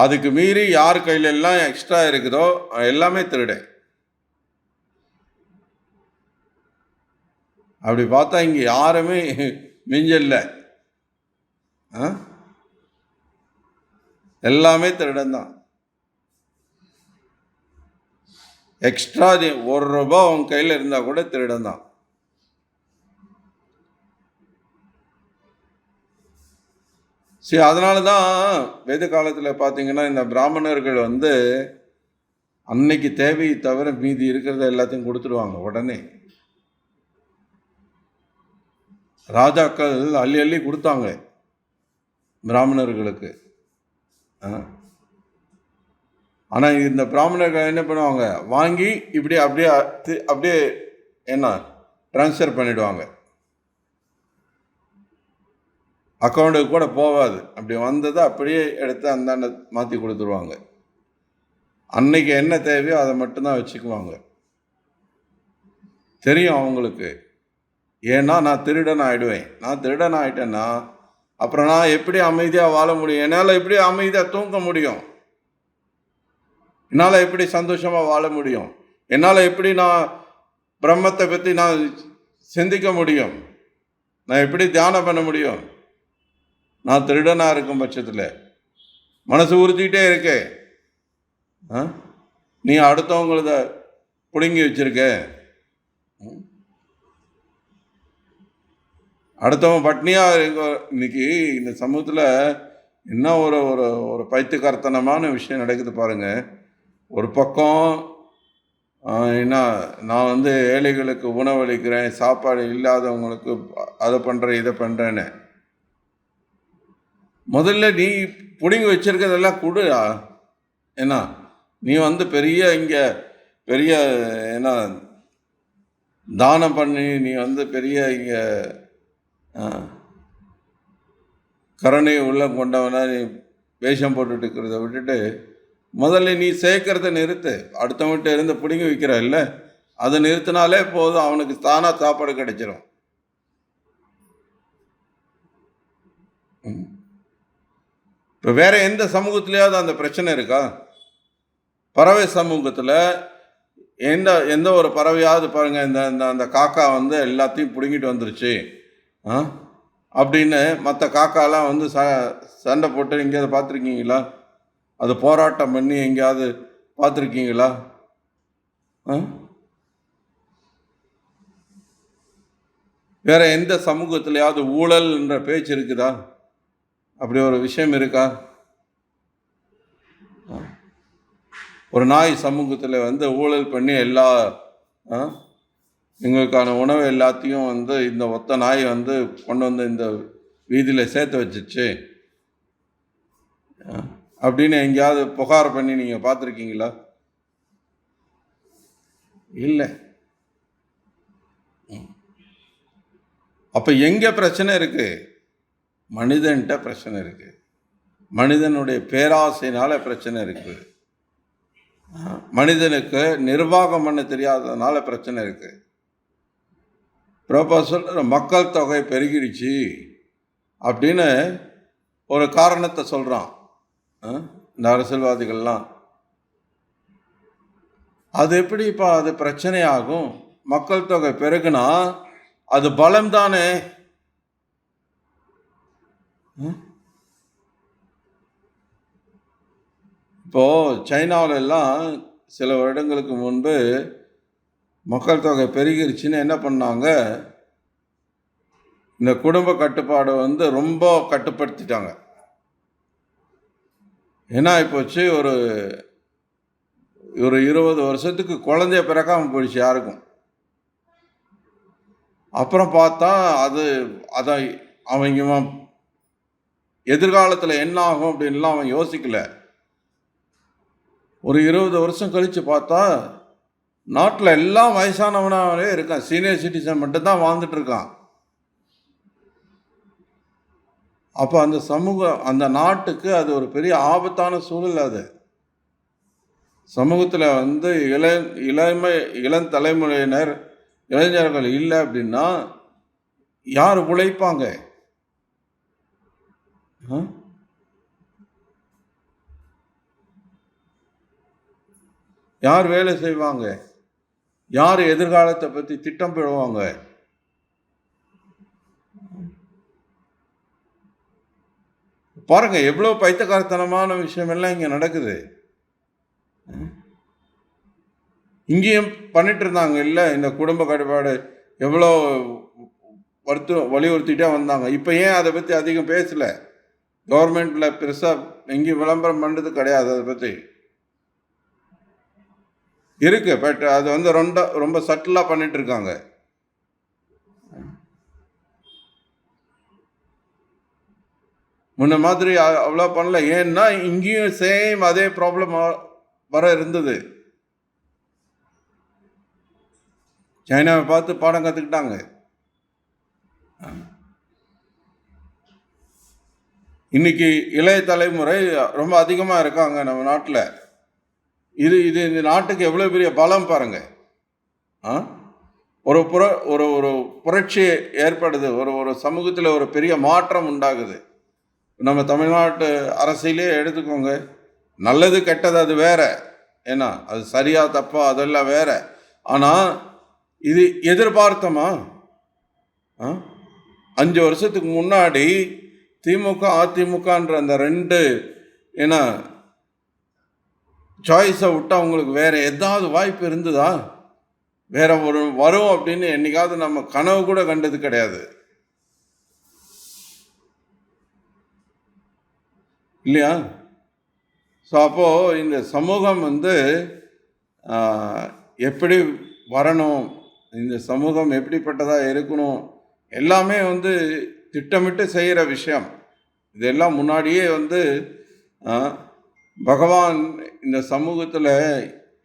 அதுக்கு மீறி யார் கையில எல்லாம் எக்ஸ்ட்ரா இருக்குதோ எல்லாமே திருடேன். அப்படி பார்த்தா இங்கே யாருமே மிஞ்சல்ல, எல்லாமே திருடன் தான். எக்ஸ்ட்ரா ₹1 உன் கையில் இருந்தால் கூட திருடன் தான். சரி, அதனால தான் வேத காலத்தில் பார்த்தீங்கன்னா இந்த பிராமணர்கள் அன்னைக்கு தேவையை தவிர மீதி இருக்கிறத எல்லாத்தையும் கொடுத்துடுவாங்க உடனே. ராஜாக்கள் அள்ளி அள்ளி கொடுத்தாங்க பிராமணர்களுக்கு. ஆனால் இந்த பிராமணர்கள் என்ன பண்ணுவாங்க? வாங்கி இப்படி அப்படியே என்ன ட்ரான்ஸ்ஃபர் பண்ணிடுவாங்க. அக்கௌண்ட்டுக்கு கூட போகாது. அப்படி வந்ததை அப்படியே எடுத்து அந்தாண்ட மாற்றி கொடுத்துருவாங்க. அன்னைக்கு என்ன தேவையோ அதை மட்டும்தான் வச்சுக்குவாங்க. தெரியும் அவங்களுக்கு. ஏன்னா நான் திருடன் ஆகிடுவேன். நான் திருடன் ஆகிட்டேன்னா அப்புறம் நான் எப்படி அமைதியாக வாழ முடியும்? என்னால் எப்படி அமைதியாக தூங்க முடியும்? என்னால் எப்படி சந்தோஷமாக வாழ முடியும்? என்னால் எப்படி நான் பிரம்மத்தை பற்றி நான் சிந்திக்க முடியும்? நான் எப்படி தியானம் பண்ண முடியும்? நான் திருடனாக இருக்கும் பட்சத்தில் மனசு உறுத்திக்கிட்டே இருக்கே. நீ அடுத்தவங்களத பிடுங்கி வச்சிருக்க. அடுத்தவன் பட்னியாக இருக்க. இன்னைக்கு இந்த சமூகத்தில் என்ன ஒரு ஒரு பைத்தியக்காரத்தனமான விஷயம் நடக்குது பாருங்க. ஒரு பக்கம் என்ன நான் ஏழைகளுக்கு உணவளிக்கிறேன், சாப்பாடு இல்லாதவங்களுக்கு அதை பண்ணுறேன் இதை பண்ணுறேன்னு. முதல்ல நீ பிடுங்கி வச்சிருக்கிறதெல்லாம் கொடு. ஏன்னா நீ பெரிய இங்கே பெரிய என்ன தானம் பண்ணி நீ பெரிய இங்கே கருணை உள்ள கொண்டவனா நீ வேஷம் போட்டுட்டு இருக்கிறத விட்டுட்டு முதல்ல நீ சேர்க்கறத நிறுத்து. அடுத்தவன்கிட்ட இருந்து பிடுங்கி வைக்கிற இல்லை, அதை நிறுத்தினாலே போதும், அவனுக்கு தானாக சாப்பாடு கிடைச்சிடும். இப்போ வேற எந்த சமூகத்திலேயாவது அந்த பிரச்சனை இருக்கா? பறவை சமூகத்தில் எந்த எந்த ஒரு பறவையாவது பாருங்க, இந்த இந்த அந்த காக்கா வந்து எல்லாத்தையும் பிடுங்கிட்டு வந்துருச்சு ஆ அப்படின்னு மற்ற காக்காலாம் வந்து சண்டை போட்டு எங்கேயாவது பார்த்துருக்கீங்களா? அது போராட்டம் பண்ணி எங்கேயாவது பார்த்துருக்கீங்களா? வேற எந்த சமூகத்திலேயாவது ஊழல் என்ற பேச்சு இருக்குதா? அப்படி ஒரு விஷயம் இருக்கா? ஒரு நாய் சமூகத்தில் வந்து ஊழல் பண்ணி எல்லா எங்களுக்கான உணவு எல்லாத்தையும் வந்து இந்த ஒத்த நாய் வந்து கொண்டு வந்து இந்த வீதியில் சேர்த்து வச்சிச்சு அப்படின்னு எங்கேயாவது புகார் பண்ணி நீங்கள் பார்த்துருக்கீங்களா? இல்லை. அப்போ எங்கே பிரச்சனை இருக்கு? மனிதன்கிட்ட பிரச்சனை இருக்கு. மனிதனுடைய பேராசையினால பிரச்சனை இருக்கு. மனிதனுக்கு நிர்வாகம் பண்ண தெரியாததுனால பிரச்சனை இருக்கு. சொல்ற மக்கள் தொகை பெருகிடுச்சு அப்படின்னு ஒரு காரணத்தை சொல்றான் இந்த அரசியல்வாதிகள்லாம். அது எப்படிப்பா அது பிரச்சனை ஆகும்? மக்கள் தொகை பெருகுனா அது பலம் தானே. இப்போ சைனாவில எல்லாம் சில வருடங்களுக்கு முன்பு மக்கள் தொகை பெருகிருச்சுன்னு என்ன பண்ணாங்க, இந்த குடும்ப கட்டுப்பாடு வந்து ரொம்ப கட்டுப்படுத்திட்டாங்க. என்ன ஆகிப்போச்சு, ஒரு 20 வருஷத்துக்கு குழந்தைய பிறக்காமல் போயிடுச்சு யாருக்கும். அப்புறம் பார்த்தா அதை அவங்க எதிர்காலத்தில் என்ன ஆகும் அப்படின்லாம் அவன் யோசிக்கல. ஒரு 20 வருஷம் கழித்து பார்த்தா நாட்டில் எல்லாம் வயசானவனாவே இருக்கான். சீனியர் சிட்டிசன் மட்டும்தான் வாழ்ந்துட்டு இருக்கான். அப்போ அந்த சமூகம், அந்த நாட்டுக்கு அது ஒரு பெரிய ஆபத்தான சூழல். அது சமூகத்தில் வந்து இளம் தலைமுறையினர், இளைஞர்கள் இல்லை அப்படின்னா யார் உழைப்பாங்க? யார் வேலை செய்வாங்க? யார் எதிர்காலத்தை பற்றி திட்டம் போடுவாங்க? பாருங்க எவ்வளோ பைத்தியக்காரத்தனமான விஷயம் எல்லாம் இங்கே நடக்குது. இங்கேயும் பண்ணிட்டு இருந்தாங்க இல்லை, இந்த குடும்ப கட்டுப்பாடு எவ்வளோ வலியுறுத்திட்டே வந்தாங்க. இப்போ ஏன் அதை பற்றி அதிகம் பேசலை? கவர்மெண்ட்டில் பெருசாக எங்கேயும் விளம்பரம் பண்ணுறது கிடையாது. அதை பற்றி இருக்கு, பட் அது வந்து ரொம்ப சட்டிலாக பண்ணிட்டு இருக்காங்க. முன்ன மாதிரி அவ்வளோ பண்ணல. ஏன்னா இங்கேயும் சேம் அதே ப்ராப்ளம் வர இருந்தது. சைனாவை பார்த்து பாடம் கற்றுக்கிட்டாங்க. இன்னைக்கு இளைய தலைமுறை ரொம்ப அதிகமாக இருக்காங்க நம்ம நாட்டில். இது இந்த நாட்டுக்கு எவ்வளோ பெரிய பலம் பாருங்க. ஒரு ஒரு புரட்சி ஏற்படுது, ஒரு சமூகத்தில் ஒரு பெரிய மாற்றம் உண்டாகுது. நம்ம தமிழ்நாட்டு அரசியலே எடுத்துக்கோங்க. நல்லது கெட்டது அது வேற, ஏன்னா அது சரியா தப்பா அதெல்லாம் வேற. ஆனால் இது எதிர்பார்த்தமா? 5 வருஷத்துக்கு முன்னாடி திமுக அதிமுகன்ற அந்த 2 ஏன்னா சாய்ஸை விட்டா உங்களுக்கு வேற ஏதாவது வாய்ப்பு இருந்ததா? வேற ஒரு வரும் அப்படின்னு என்னைக்காவது நம்ம கனவு கூட கண்டது கிடையாது இல்லையா? ஸோ அப்போது இந்த சமூகம் வந்து எப்படி வரணும், இந்த சமூகம் எப்படிப்பட்டதாக இருக்கணும், எல்லாமே வந்து திட்டமிட்டு செய்கிற விஷயம். இதெல்லாம் முன்னாடியே வந்து பகவான் இந்த சமூகத்தில்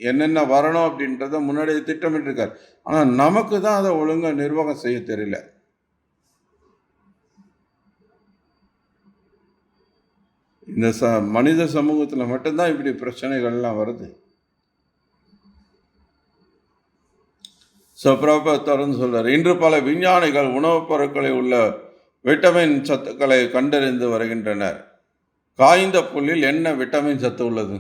என்னென்ன வரணும் அப்படின்றத முன்னாடியே திட்டமிட்டிருக்கார். ஆனால் நமக்கு தான் அதை ஒழுங்காக நிர்வாகம் செய்ய தெரியல. இந்த மனித சமூகத்தில் மட்டும்தான் இப்படி பிரச்சனைகள்லாம் வருது. தொடர்ந்து சொல்றார், இன்று பல விஞ்ஞானிகள் உணவுப் பொருட்களில் உள்ள விட்டமின் சத்துக்களை கண்டறிந்து வருகின்றனர். காய்ந்த புல்லில் என்ன விட்டமின் சத்து உள்ளது?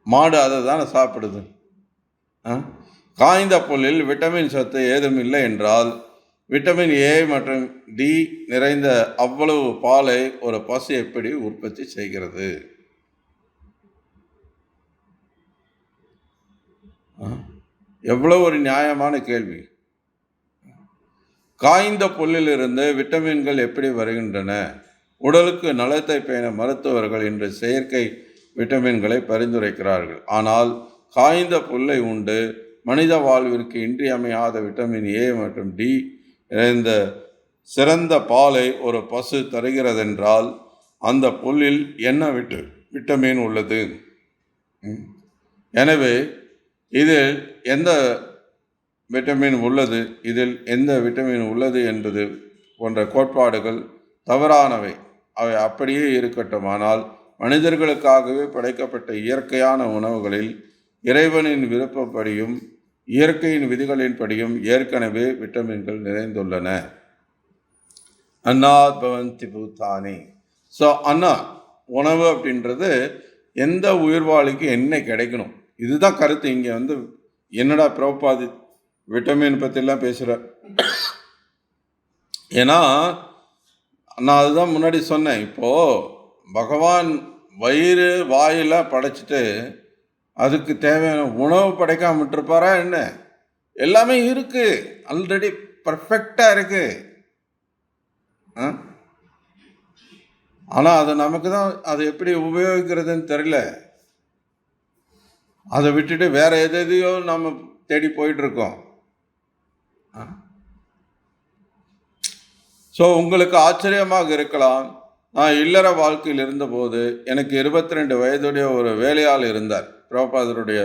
மாடு அதை தானே சாப்பிடுது. காய்ந்த புல்லில் விட்டமின் சத்து ஏதும் இல்லை என்றால் விட்டமின் ஏ மற்றும் டி நிறைந்த அவ்வளவு பாலை ஒரு பசு எப்படி உற்பத்தி செய்கிறது? எவ்வளவு ஒரு நியாயமான கேள்வி. காய்ந்த புல்லிலிருந்து விட்டமின்கள் எப்படி வருகின்றன? உடலுக்கு நலத்தை பேண மருத்துவர்கள் இன்று செயற்கை விட்டமின்களை பரிந்துரைக்கிறார்கள். ஆனால் காய்ந்த புல்லை உண்டு மனித வாழ்விற்கு இன்றியமையாத விட்டமின் ஏ மற்றும் டி நிறைந்த சிறந்த பாலை ஒரு பசு தருகிறதென்றால் அந்த புல்லில் என்ன விட்டமின் உள்ளது? எனவே இதில் எந்த விட்டமின் உள்ளது, இதில் எந்த விட்டமின் உள்ளது என்பது போன்ற கோட்பாடுகள் தவறானவை. அவை அப்படியே இருக்கட்டும். ஆனால் மனிதர்களுக்காகவே படைக்கப்பட்ட இயற்கையான உணவுகளில் இறைவனின் விருப்பப்படியும் இயற்கையின் விதிகளின்படியும் ஏற்கனவே விட்டமின்கள் நிறைந்துள்ளன. அன்னாத் பவந்தி பூதானி. ஸோ அன்னா உணவு அப்படின்றது எந்த உயிர்வாளிக்கு என்ன கிடைக்கணும், இதுதான் கருத்து. இங்கே என்னடா பிரபாதி விட்டமின் பற்றிலாம் பேசுகிறார். ஏன்னா நான் அதுதான் முன்னாடி சொன்னேன். இப்போது பகவான் வயிறு வாயெல்லாம் படைச்சிட்டு அதுக்கு தேவையான உணவு படைக்காம விட்டுருப்பாரா என்ன? எல்லாமே இருக்குது, ஆல்ரெடி பர்ஃபெக்டாக இருக்குது. ஆனால் அது நமக்கு தான் அது எப்படி உபயோகிக்கிறதுன்னு தெரியல. அதை விட்டுட்டு வேற எதையோ நம்ம தேடி போயிட்டுருக்கோம். ஸோ உங்களுக்கு ஆச்சரியமாக இருக்கலாம். நான் இல்லற வாழ்க்கையில் இருந்தபோது எனக்கு 22 வயதுடைய ஒரு வேலையாள் இருந்தார். பிரபாதருடைய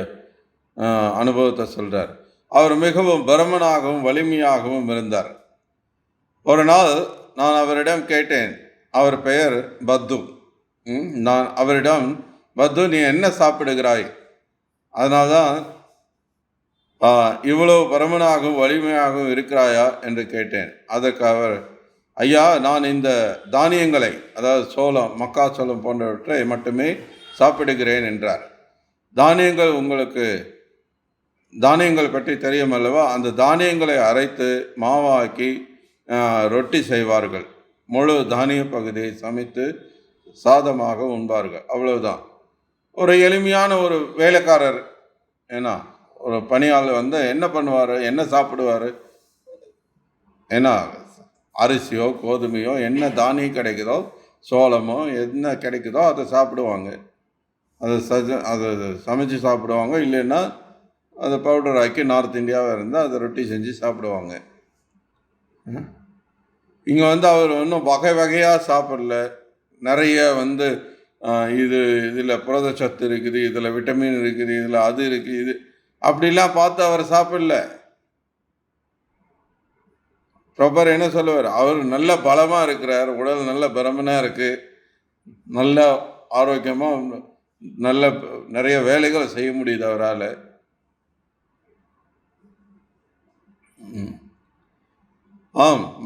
அனுபவத்தை சொல்கிறார். அவர் மிகவும் பரமனாகவும் வலிமையாகவும் இருந்தார். ஒரு நாள் நான் அவரிடம் கேட்டேன். அவர் பெயர் பத்து. நான் அவரிடம், பத்து நீ என்ன சாப்பிடுகிறாய், அதனால்தான் இவ்வளவு பரமனாகவும் வலிமையாகவும் இருக்கிறாயா என்று கேட்டேன். அதற்கு அவர், ஐயா நான் இந்த தானியங்களை, அதாவது சோளம், மக்காச்சோளம் போன்றவற்றை மட்டுமே சாப்பிடுகிறேன் என்றார். தானியங்கள் பற்றி தெரியும் அல்லவா? அந்த தானியங்களை அரைத்து மாவாக்கி ரொட்டி செய்வார்கள். முழு தானிய பகுதியை சமைத்து சாதமாக உண்பார்கள். அவ்வளவுதான். ஒரு எளிமையான ஒரு வேலைக்காரர், ஏன்னா ஒரு பணியாளர் என்ன பண்ணுவார், என்ன சாப்பிடுவார்? ஏன்னா அரிசியோ கோதுமையோ என்ன தானியம் கிடைக்குதோ, சோளமோ என்ன கிடைக்குதோ அதை சாப்பிடுவாங்க. அதை சமைச்சு சாப்பிடுவாங்க. இல்லைன்னா அதை பவுடர் ஆக்கி நார்த் இந்தியாவாக இருந்தால் அதை ரொட்டி செஞ்சு சாப்பிடுவாங்க. இங்கே அவர் இன்னும் வகை வகையாக சாப்பிடல. நிறைய இதில் புரதச்சத்து இருக்குது, இதில் விட்டமின் இருக்குது, இதில் அது இருக்குது, இது அப்படிலாம் பார்த்து அவர் சாப்பிடல. ப்ராப்பர் என்ன சொல்லுவார், அவர் நல்ல பலமாக இருக்கிறார், உடல் நல்ல பரமனாக இருக்குது, நல்ல ஆரோக்கியமாக நல்ல நிறைய வேலைகளை செய்ய முடியுது அவரால்.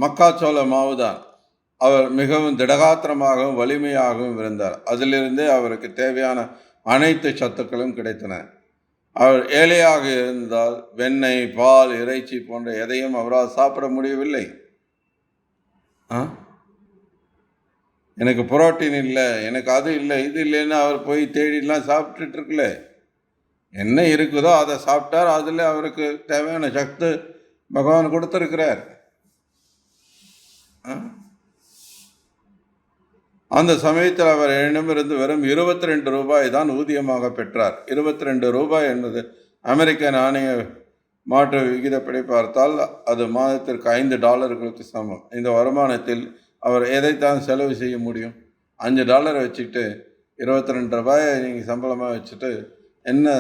மக்காச்சோள மாவு தான். அவர் மிகவும் திடகாத்திரமாகவும் வலிமையாகவும் இருந்தார். அதிலிருந்தே அவருக்கு தேவையான அனைத்து சத்துக்களும் கிடைத்தன. அவர் ஏழையாக இருந்தால் வெண்ணெய், பால், இறைச்சி போன்ற எதையும் அவரால் சாப்பிட முடியவில்லை. எனக்கு புரோட்டீன் இல்லை, எனக்கு அது இல்லை, இது இல்லைன்னு அவர் போய் தேடிலாம் சாப்பிட்டுட்டு இருக்கல. என்ன இருக்குதோ அதை சாப்பிட்டார். அதில் அவருக்கு தேவையான சக்தி பகவான் கொடுத்துருக்கிறார். அந்த சமயத்தில் அவர் என்னிடமிருந்து வெறும் 22 ரூபாய் தான் ஊதியமாக பெற்றார். 22 ரூபாய் என்பது அமெரிக்க நாணய மாற்று விகிதப்படி பார்த்தால் அது மாதத்திற்கு $5 சமம். இந்த வருமானத்தில் அவர் எதைத்தான் செலவு செய்ய முடியும்? $5 வச்சுட்டு 22 ரூபாயை நீங்கள் சம்பளமாக வச்சுட்டு என்ன?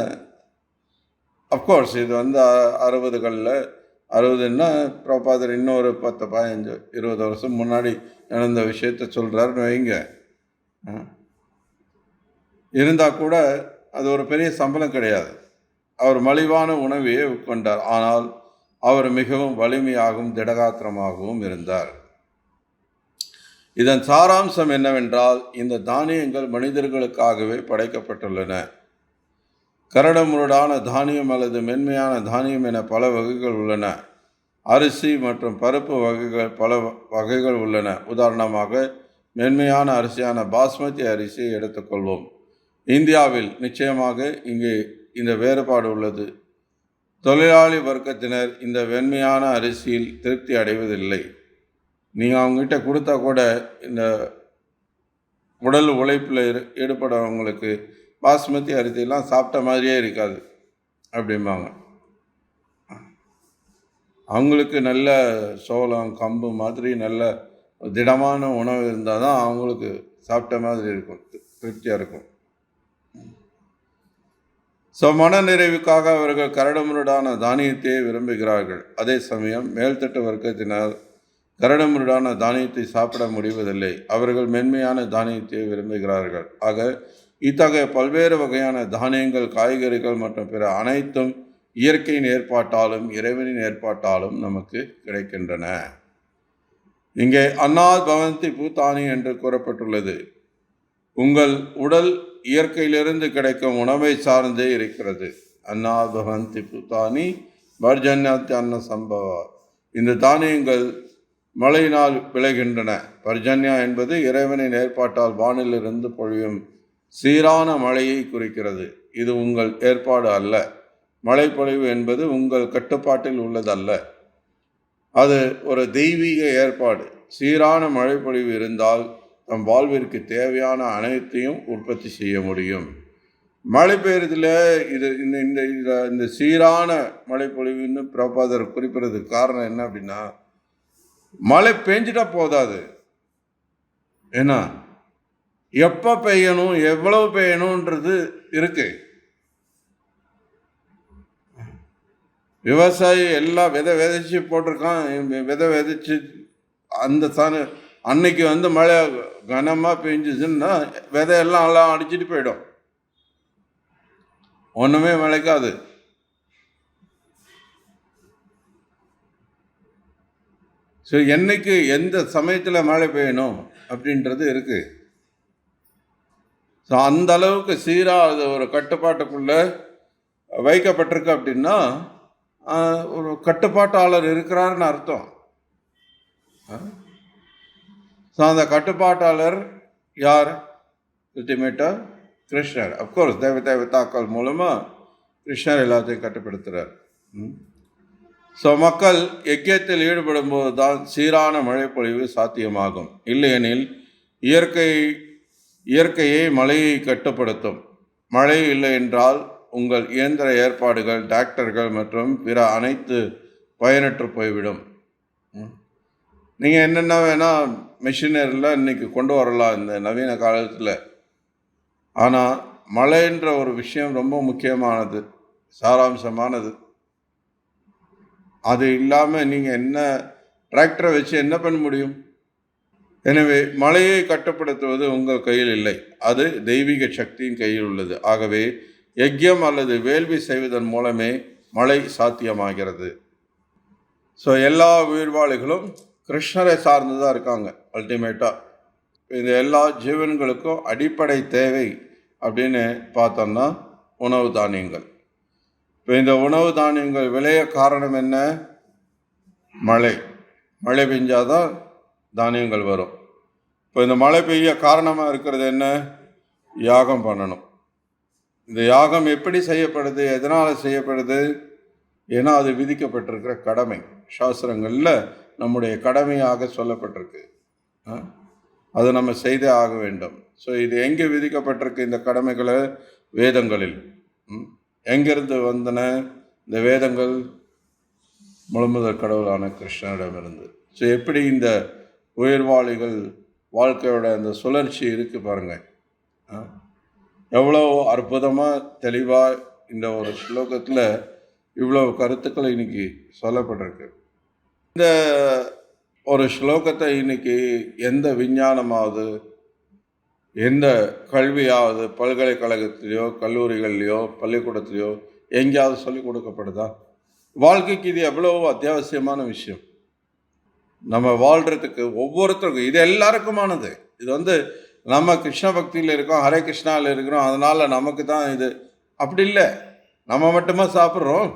அஃப்கோர்ஸ் இது 60களில் 60ன்னா பிரபாதர் இன்னொரு 10, 15, 20 வருஷம் முன்னாடி நடந்த விஷயத்த சொல்கிறாருன்னு வைங்க. இருந்தால் கூட அது ஒரு பெரிய சம்பளம் கிடையாது. அவர் மலிவான உணவையே உட்கொண்டார். ஆனால் அவர் மிகவும் வலிமையாகவும் திடகாத்திரமாகவும் இருந்தார். இதன் சாராம்சம் என்னவென்றால், இந்த தானியங்கள் மனிதர்களுக்காகவே படைக்கப்பட்டுள்ளன. கரடுமுரடான தானியம் அல்லது மென்மையான தானியம் என பல வகைகள் உள்ளன. அரிசி மற்றும் பருப்பு வகைகள் பல வகைகள் உள்ளன. உதாரணமாக, மென்மையான அரிசியான பாஸ்மதி அரிசியை எடுத்துக்கொள்வோம். இந்தியாவில் நிச்சயமாக இங்கே இந்த வேறுபாடு உள்ளது. தொழிலாளி வர்க்கத்தினர் இந்த வெண்மையான அரிசியில் திருப்தி அடைவதில்லை. நீங்கள் அவங்ககிட்ட கொடுத்தா கூட இந்த உடல் உழைப்பில் ஈடுபடுறவங்களுக்கு பாஸ்மதி அரிசியெல்லாம் சாப்பிட்ட மாதிரியே இருக்காது அப்படிம்பாங்க. அவங்களுக்கு நல்ல சோளம் கம்பு மாதிரி நல்ல திடமான உணவு இருந்தால் தான் அவங்களுக்கு சாப்பிட்ட மாதிரி இருக்கும், திருப்தியாக இருக்கும். மன நிறைவுக்காக அவர்கள் கரடுமுரடான தானியத்தையே விரும்புகிறார்கள். அதே சமயம் மேல்தட்டு வர்க்கத்தினர் கரடுமுரடான தானியத்தை சாப்பிட முடிவதில்லை. அவர்கள் மென்மையான தானியத்தை விரும்புகிறார்கள். ஆக இத்தகைய பல்வேறு வகையான தானியங்கள், காய்கறிகள் மற்றும் பிற அனைத்தும் இயற்கையின் ஏற்பாட்டாலும் இறைவனின் ஏற்பாட்டாலும் நமக்கு கிடைக்கின்றன. இங்கே அன்னாத் பவந்தி பூதானி என்று கூறப்பட்டுள்ளது. உங்கள் உடல் இயற்கையிலிருந்து கிடைக்கும் உணவை சார்ந்தே இருக்கிறது. அன்னாத் பவந்தி பூதானி பர்ஜன்யாத்தி அன்ன சம்பவா. இந்த தானியங்கள் மழையினால் விளைகின்றன. பர்ஜன்யா என்பது இறைவனின் ஏற்பாட்டால் வானிலிருந்து பொழியும் சீரான மழையை குறிக்கிறது. இது உங்கள் ஏற்பாடு அல்ல. மழைப்பொழிவு என்பது உங்கள் கட்டுப்பாட்டில் உள்ளதல்ல. அது ஒரு தெய்வீக ஏற்பாடு. சீரான மழைப்பொழிவு இருந்தால் நம் வாழ்விற்கு தேவையான அனைத்தையும் உற்பத்தி செய்ய முடியும். மழை பெய்யறதுல இது இந்த சீரான மழைப்பொழிவுன்னு பிரபாதர் குறிப்பிடுறதுக்கு காரணம் என்ன அப்படின்னா, மழை பெஞ்சிட்டா போதாது. ஏன்னா எப்போ பெய்யணும், எவ்வளவு பெய்யணுன்றது இருக்கு. விவசாயி எல்லாம் விதைச்சி போட்டிருக்கான். விதைச்சு அந்த அன்னைக்கு மழை கனமாக பெஞ்சிச்சுன்னா விதையெல்லாம் அடிச்சுட்டு போயிடும், ஒன்றுமே முளைக்காது. ஸோ என்னைக்கு எந்த சமயத்தில் மழை பெய்யணும் அப்படின்றது இருக்குது. ஸோ அந்த அளவுக்கு சீராக அது ஒரு கட்டுப்பாட்டுக்குள்ளே வைக்கப்பட்டிருக்கு. அப்படின்னா ஒரு கட்டுப்பாட்டாளர் இருக்கிறாருன்னு அர்த்தம். ஸோ அந்த கட்டுப்பாட்டாளர் யார்? அல்டிமேட்டாக கிருஷ்ணர். அப்கோர்ஸ் தேவதாக்கள் மூலமாக கிருஷ்ணர் எல்லாத்தையும் கட்டுப்படுத்துகிறார். ஸோ மக்கள் யஜ்யத்தில் ஈடுபடும் போது தான் சீரான மழைப்பொழிவு சாத்தியமாகும். இல்லையெனில் இயற்கையை மழையை கட்டுப்படுத்தும். மழை இல்லை என்றால் உங்கள் இயந்திர ஏற்பாடுகள், டாக்டர்கள் மற்றும் பிற அனைத்து பயனற்று போய்விடும். நீங்கள் என்னென்ன வேணால் மிஷினரியில் இன்றைக்கி கொண்டு வரலாம் இந்த நவீன காலத்தில். ஆனால் மழைன்ற ஒரு விஷயம் ரொம்ப முக்கியமானது, சாராம்சமானது. அது இல்லாமல் நீங்கள் என்ன டிராக்டரை வச்சு என்ன பண்ண முடியும்? எனவே மழையை கட்டுப்படுத்துவது உங்கள் கையில் இல்லை, அது தெய்வீக சக்தியின் கையில் உள்ளது. ஆகவே யஜ்யம் அல்லது வேள்வி செய்வதன் மூலமே மழை சாத்தியமாகிறது. ஸோ எல்லா உயிர்வாளிகளும் கிருஷ்ணரை சார்ந்து தான் இருக்காங்க. அல்டிமேட்டாக இந்த எல்லா ஜீவன்களுக்கும் அடிப்படை தேவை அப்படின்னு பார்த்தோம்னா உணவு தானியங்கள். இப்போ இந்த உணவு தானியங்கள் விளைய காரணம் என்ன? மழை பெஞ்சாதான் தானியங்கள் வரும். இப்போ இந்த மழை பெய்ய காரணமாக இருக்கிறது என்ன? யாகம் பண்ணணும். இந்த யாகம் எப்படி செய்யப்படுது, எதனால் செய்யப்படுது? ஏன்னா அது விதிக்கப்பட்டிருக்கிற கடமை. சாஸ்திரங்களில் நம்முடைய கடமையாக சொல்லப்பட்டிருக்கு. அதை நம்ம செய்தே ஆக வேண்டும். ஸோ இது எங்கே விதிக்கப்பட்டிருக்கு இந்த கடமைகளை? வேதங்களில். எங்கிருந்து வந்தன இந்த வேதங்கள்? முழுமுதற் கடவுளான கிருஷ்ணனிடமிருந்து. ஸோ எப்படி இந்த உயிர்வாளிகள் வாழ்க்கையோட அந்த சுழற்சி இருக்குது பாருங்கள். எவ்வளோ அற்புதமாக தெளிவாக இந்த ஒரு ஸ்லோகத்தில் இவ்வளோ கருத்துக்கள் இன்னைக்கு சொல்லப்பட்டிருக்கு. இந்த ஒரு ஸ்லோகத்தை இன்னைக்கு எந்த விஞ்ஞானமாவது, எந்த கல்வியாவது, பல்கலைக்கழகத்திலையோ கல்லூரிகள்லையோ பள்ளிக்கூடத்துலையோ எங்கேயாவது சொல்லிக் கொடுக்கப்படுதா? வாழ்க்கைக்கு இது எவ்வளோ அத்தியாவசியமான விஷயம். நம்ம வாழ்கிறதுக்கு ஒவ்வொருத்தருக்கும் இது எல்லாருக்குமானது. இது நம்ம கிருஷ்ண பக்தியில் இருக்கோம், ஹரே கிருஷ்ணாவில் இருக்கிறோம், அதனால் நமக்கு தான் இது. அப்படி இல்லை. நம்ம மட்டுமா சாப்பிட்றோம்?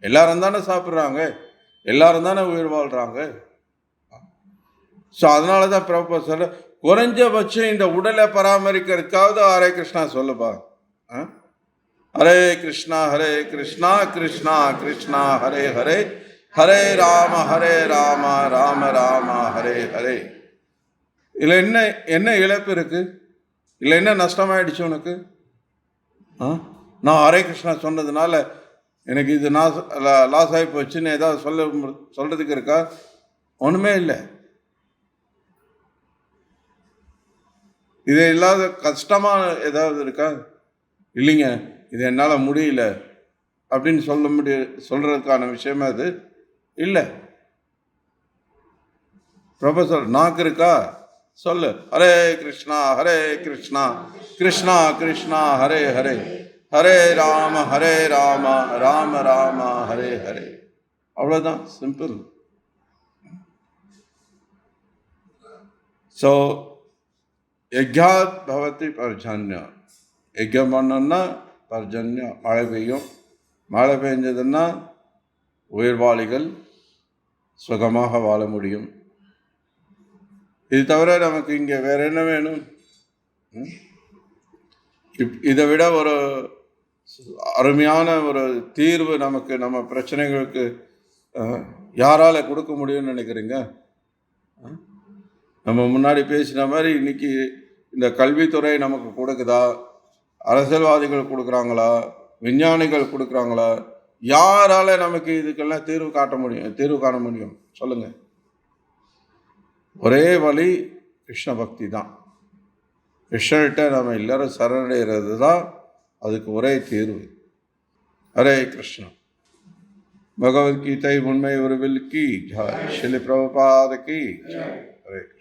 எல்லாரும் தானே சாப்பிட்றாங்க, எல்லாரும் தானே உயிர் வாழ்கிறாங்க. ஸோ அதனால தான் பிரபுபா சொல்ற, குறைஞ்சபட்சம் இந்த உடலை பராமரிக்கிறதுக்காவது ஹரே கிருஷ்ணா சொல்லுப்பா. ஹரே கிருஷ்ணா கிருஷ்ணா கிருஷ்ணா ஹரே ஹரே, ஹரே ராம ராம ராம ஹரே ஹரே. இதில் என்ன இழப்பு இருக்கு? இல்லை என்ன நஷ்டமாயிடுச்சு உனக்கு? நான் ஹரே கிருஷ்ணா சொன்னதுனால எனக்கு இது லாஸ் ஆகி போச்சுன்னு ஏதாவது சொல்றதுக்கு இருக்கா? ஒன்றுமே இல்லை. இது இல்லாத கஷ்டமாக ஏதாவது இருக்கா? இல்லைங்க, இது என்னால் முடியல அப்படின்னு சொல்கிறதுக்கான விஷயமா அது இல்லை. ப்ரொஃபஸர் நாக்கு இருக்கா? சொல்லு, ஹரே கிருஷ்ணா கிருஷ்ணா கிருஷ்ணா ஹரே ஹரே, ஹரே ராம ராம ராம ஹரே ஹரே. அவ்வளோதான், சிம்பிள். ஸோ யஜ்ஞாத் பவதி பர்ஜன்யம். யஜ்ஞம் பண்ணோன்னா பர்ஜன்யம், மழை பெய்யும். மழை பெஞ்சதுன்னா உயிர்வாளிகள் சுகமாக வாழ முடியும். இது தவிர நமக்கு இங்கே வேற என்ன வேணும்? இதை விட ஒரு அருமையான ஒரு தீர்வு நமக்கு நம்ம பிரச்சனைகளுக்கு யாரால கொடுக்க முடியும்னு நினைக்கிறீங்க? நம்ம முன்னாடி பேசின மாதிரி இன்னைக்கு இந்த கல்வித்துறை நமக்கு கொடுக்குதா? அரசியல்வாதிகள் கொடுக்குறாங்களா? விஞ்ஞானிகள் கொடுக்குறாங்களா? யாரால நமக்கு இதுக்கெல்லாம் தீர்வு காண முடியும் சொல்லுங்க? ஒரே வழி கிருஷ்ண பக்தி தான். கிருஷ்ணர்கிட்ட நம்ம எல்லாரும் சரணடைகிறது தான் அதுக்கு ஒரே தீர்வு. ஹரே கிருஷ்ணா. பகவத்கீதை உண்மை உருவில் கி ஜெய். ஸ்ரீல பிரபுபாத கி ஜெய். ஹரே கிருஷ்ணா.